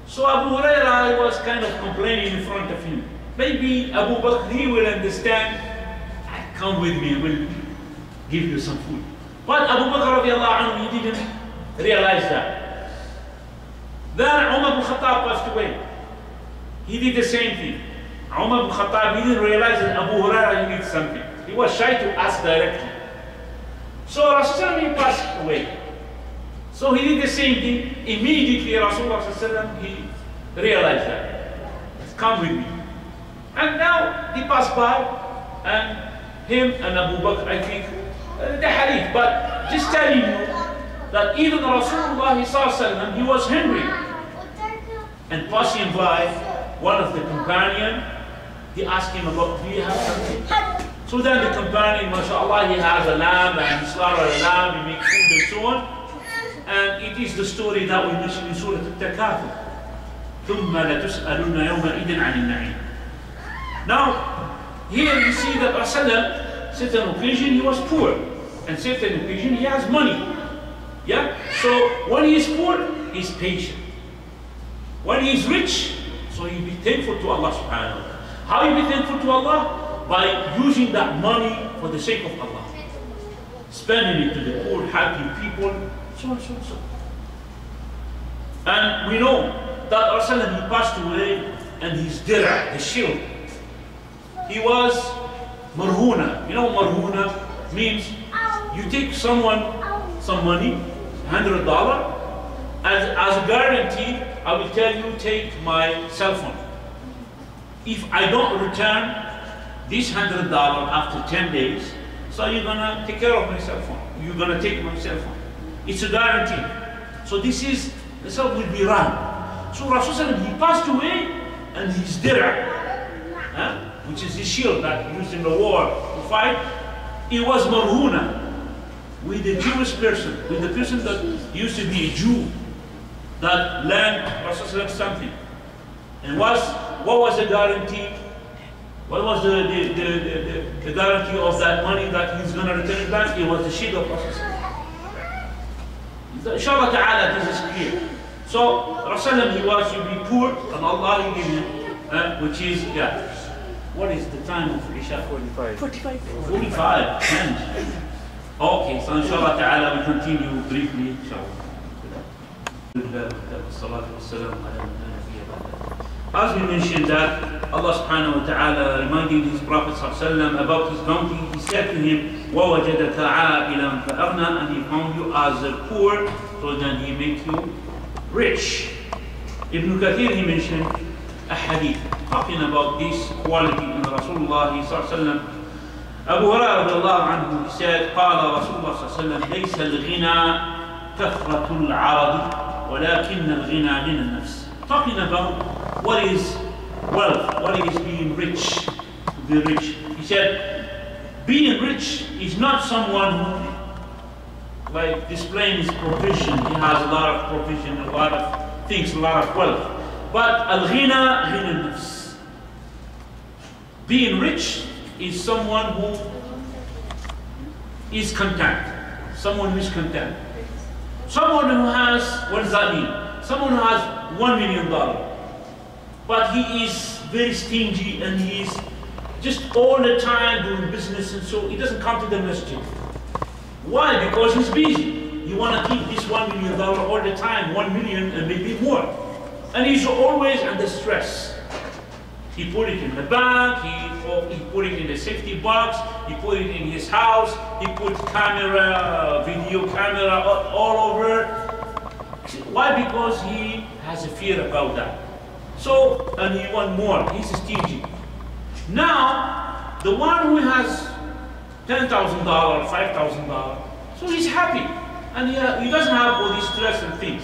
So Abu Hurairah was kind of complaining in front of him. Maybe Abu Bakr, he will understand. Come with me, I will give you some food. But Abu Bakr radiallahu anhu, he didn't realize that. Then Umar ibn Khattab passed away. He did the same thing. Umar ibn Khattab, he didn't realize that Abu Hurairah needed something. He was shy to ask directly. So Rasulullah, he passed away. So he did the same thing. Immediately Rasulullah, he realized that. Come with me. And now he passed by, and him and Abu Bakr, I think, the hadith. But just telling you that even Rasulullah, he was hungry. And passing by one of the companions, he asked him about, do you have something? So then the companion, mashallah, he has a lamb and he slaughters a lamb, he makes food and so on. And it is the story that we mentioned in Surah Ad-Dhuha. ثُمَّ لَتُسْأَلُنَّ يَوْمَئِذٍ عَنِ النَّعِيمِ. Now, here you see that Rasulullah, certain occasion he was poor, and certain occasion he has money. Yeah? So when he is poor, he is patient. When he is rich, so he be thankful to Allah subhanahu wa ta'ala. How you be thankful to Allah? By using that money for the sake of Allah. Spending it to the poor, happy people, so on, so on, so on. And we know that Rasulullah, he passed away, and his dir'a, the shield, he was marhuna. You know marhuna means you take someone some money, $100, as a guarantee, I will tell you, take my cell phone. If I don't return this $100 after 10 days, so you're gonna take care of my cell phone. You're gonna take my cell phone. It's a guarantee. So the cell will be run. So Rasulullah, he passed away, and his dir'a, which is his shield that used in the war to fight, it was marhuna with the Jewish person, with the person that used to be a Jew, that lent Rasulullah something. And what was the guarantee? What was the guarantee of that money that he's going to return it back? It was the shield of Rasulullah. Inshallah ta'ala, this is clear. So Rasulullah, he was to be poor, and Allah he gave him, which is, yeah. What is the time of Isha? 45. 45. Okay, so inshallah ta'ala we continue briefly, inshallah. As we mentioned that Allah subhanahu wa ta'ala reminded his Prophet about his bounty, he said to him, وَوَجَدَكَ عَائِلًا فَأَغْنَى, and he found you as poor, so then he make you rich. Ibn Kathir, he mentioned a hadith talking about this quality in Rasulullah sallallahu. Abu Hurairah radiallahu anhu, he said, قال رسول الله صلى الله عليه وسلم ليس الغنى كثرة العرض ولكن الغنى غنى النفس. Talking about what is wealth, what is being rich, to be rich. He said, being rich is not someone who, like, displaying his provision. He has a lot of provision, a lot of things, a lot of wealth. But al-ghina ghina nafs. Being rich is someone who is content. Someone who is content. Someone who has, what does that mean? Someone who has $1 million, but he is very stingy and he's just all the time doing business, and so he doesn't come to the masjid. Why? Because he's busy. You want to keep this $1 million all the time, 1 million and maybe more. And he's always under stress. He put it in the bank, he put it in the safety box, he put it in his house, he put camera, video camera all over. Why? Because he has a fear about that. So, and he wants more, he's stingy. Now, the one who has $10,000, $5,000, so he's happy. And he doesn't have all these stress and things.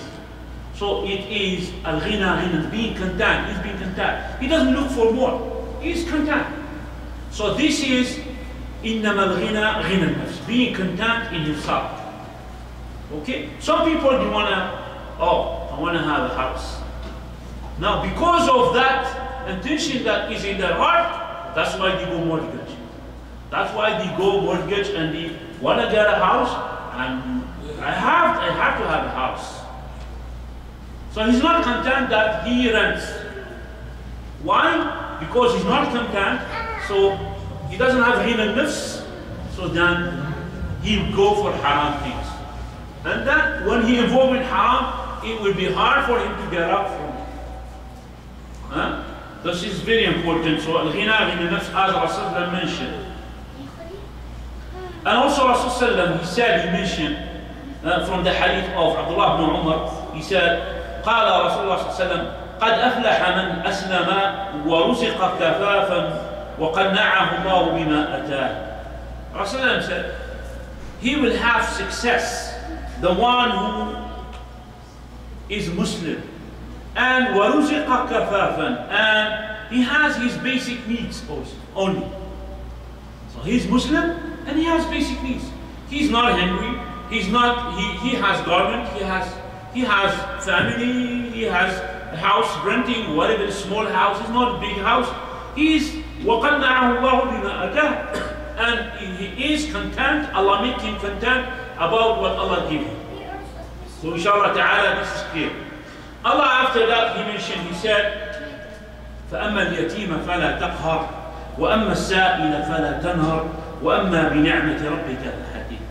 So it is al-ghina, being content. He's being content. He doesn't look for more. He's content. So this is إِنَّمَا الْغِنَى غِنَى النَّفْسِ, being content in himself. Okay? Some people, they want to, I want to have a house. Now, because of that intention that is in their heart, that's why they go mortgage. That's why they go mortgage and they want to get a house, and I have to have a house. So he's not content that he rents. Why? Because he's not content, so he doesn't have ghina nafs, so then he'll go for haram things. And then when he involved in haram, it will be hard for him to get up from it. Huh? This is very important. So al-ghina nafs, as Rasulullah mentioned. And also Rasulullah, he mentioned from the hadith of Abdullah ibn Umar, he said, قال رسول الله صلى الله عليه وسلم قد أفلح من أسلم ورزق كفافا وقنعه الله بما أتاه. Rasulullah said, he will have success, the one who is Muslim, and وَرُزِقَ كَفَافًا, and he has his basic needs only. So he's Muslim and he has basic needs. He's not hungry, he has garment, he has family, he has a house renting, whatever, small house, it's not a big house. He's وَقَنَّعَهُ اللَّهُ بِمَا أَتَاهُ, and he is content, Allah make him content about what Allah gave him. So inshallah ta'ala, this is clear. Allah after that he mentioned, he said, فَأَمَّا الْيَتِيمَ فَلَا تَقْهَرْ وَأَمَّا السَّائِلَ فَلَا تَنْهَرْ وَأَمَّا بِنِعْمَةِ رَبِّكَ فَحَدِّثْ.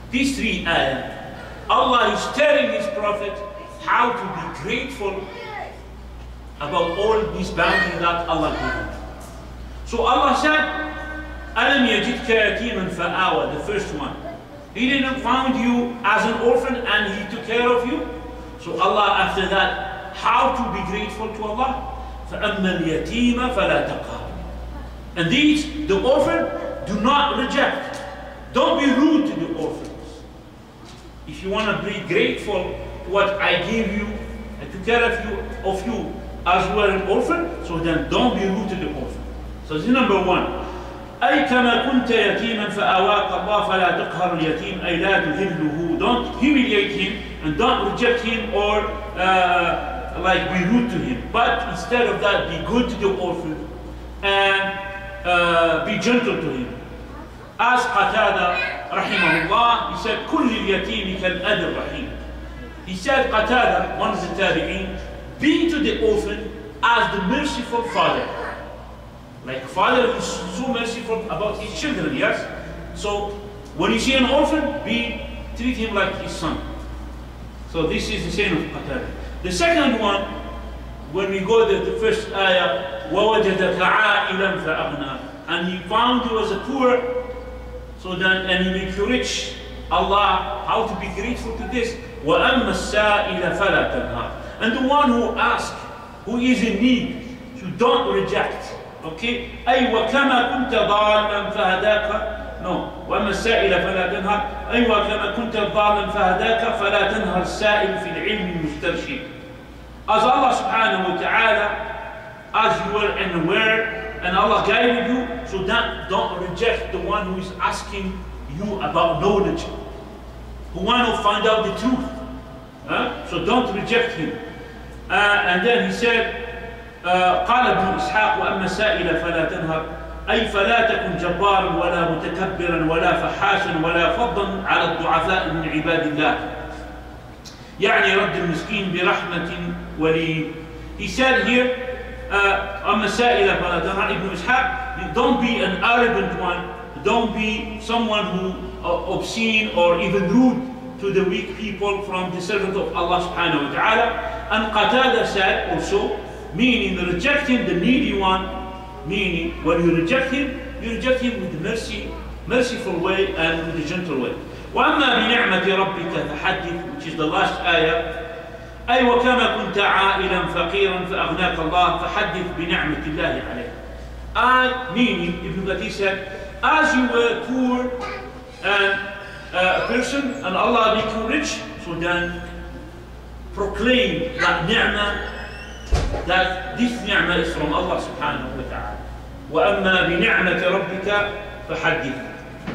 These three ayahs, Allah is telling His Prophet how to be grateful about all these bounties that Allah gave him. So Allah said, أَلَمْ يَجِدْكَ يَتِيمًا فَآوَى, the first one. He didn't find you as an orphan and He took care of you. So Allah after that, how to be grateful to Allah? فَأَمَّا الْيَتِيمَ فَلَا تَقْهَرْ. And these, the orphan, do not reject. Don't be rude to the orphans. If you want to be grateful to what I gave you, I took care of you as you were an orphan, so then don't be rude to the orphan. So this is number one. أي كما كنت يتيما فآواك الله فلا تقهر اليتيم أي لا تذله. Don't humiliate him and don't reject him or like be rude to him. But instead of that, be good to the orphan and be gentle to him. As Qatada rahimahullah, he said, كل اليتيم كالأب الرحيم. He said, Qatada, one of the tabi'in, be to the orphan as the merciful father. Like a father who is so merciful about his children, yes? So when you see an orphan, treat him like his son. So this is the saying of Qatada. The second one, when we go to the first ayah, وَوَجَدَكَ عَائِلًا فَأَغْنَى, and he found you as a poor, so then, and he make you rich. Allah, how to be grateful to this? وَأَمَّا السَّائِلَ فَلَا تَنْهَرْ. And the one who asks, who is in need, you don't reject. Okay? أي وكما كنت ضالا فهداك. No. وأما السائل فلا تنهر. أي وكما كنت ضالا فهداك فلا تنهر السائل في العلم المسترشد. As Allah subhanahu wa ta'ala, as you were unaware and Allah guided you, so that don't reject the one who is asking you about knowledge, who want to find out the truth. So don't reject him. And then he said, قال ابن إسحاق وأما السائل فلا تنهر أي فلا تكن جبارا ولا متكبرا ولا فحاشا ولا فضا على الضعفاء من عباد الله يعني رد المسكين برحمة ولي. He said here, مسائل فلا تنهر ابن إسحاق, don't be an arrogant one, don't be someone who obscene or even rude to the weak people from the servant of Allah subhanahu wa ta'ala. And Qatada said also, meaning rejecting the needy one, meaning when you reject him with the merciful way and with the gentle way. وَأَمَّا بِنِعْمَةِ رَبِّكَ فَحَدِّثْ, which is the last ayah. أي وكما كنت عائلا فقيرا فأغناك الله فحدث بنعمة الله عليك. Meaning, Ibn Kathir said, as you were poor and a person and Allah made you rich, so then proclaim that ni'mah, that this ni'mah is from Allah subhanahu wa ta'ala. وَأَمَّا بِنِعْمَةِ رَبِّكَ فَحَدِّثْ.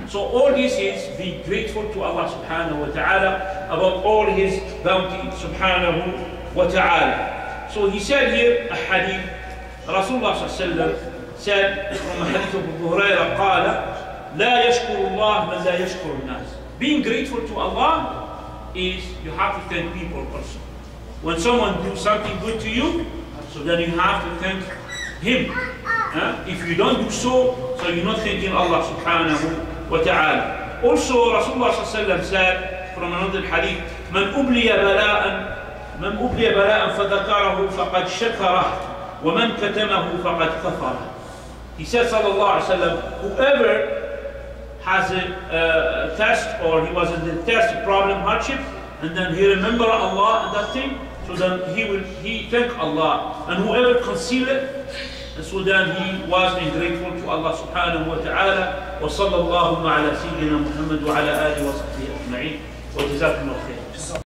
So all this is be grateful to Allah subhanahu wa ta'ala about all his bounty subhanahu wa ta'ala. So he said here a hadith, Rasulullah sallallahu alayhi wa sallam said from a hadith of Abu Hurairah, قال لا يشكر الله من لا يشكر الناس. Being grateful to Allah is you have to thank people also. When someone do something good to you, so then you have to thank him. If you don't do so, so you're not thanking Allah subhanahu wa ta'ala. Also Rasulullah sallallahu alayhi wa sallam said from another hadith, من أبلي بلاء فذكره فقد شكره ومن كتمه فقد كفره. He said sallallahu alayhi wa sallam, whoever has a test or he was in the test, problem, hardship, and then he remember Allah and that thing, so then he thank Allah. And whoever conceal it, and so then he was ungrateful to Allah subhanahu wa ta'ala. Wa sallallahu ala sayyidina Muhammad wa ala alihi wa sahbihi ajma'in. Wa jazakumullah khair.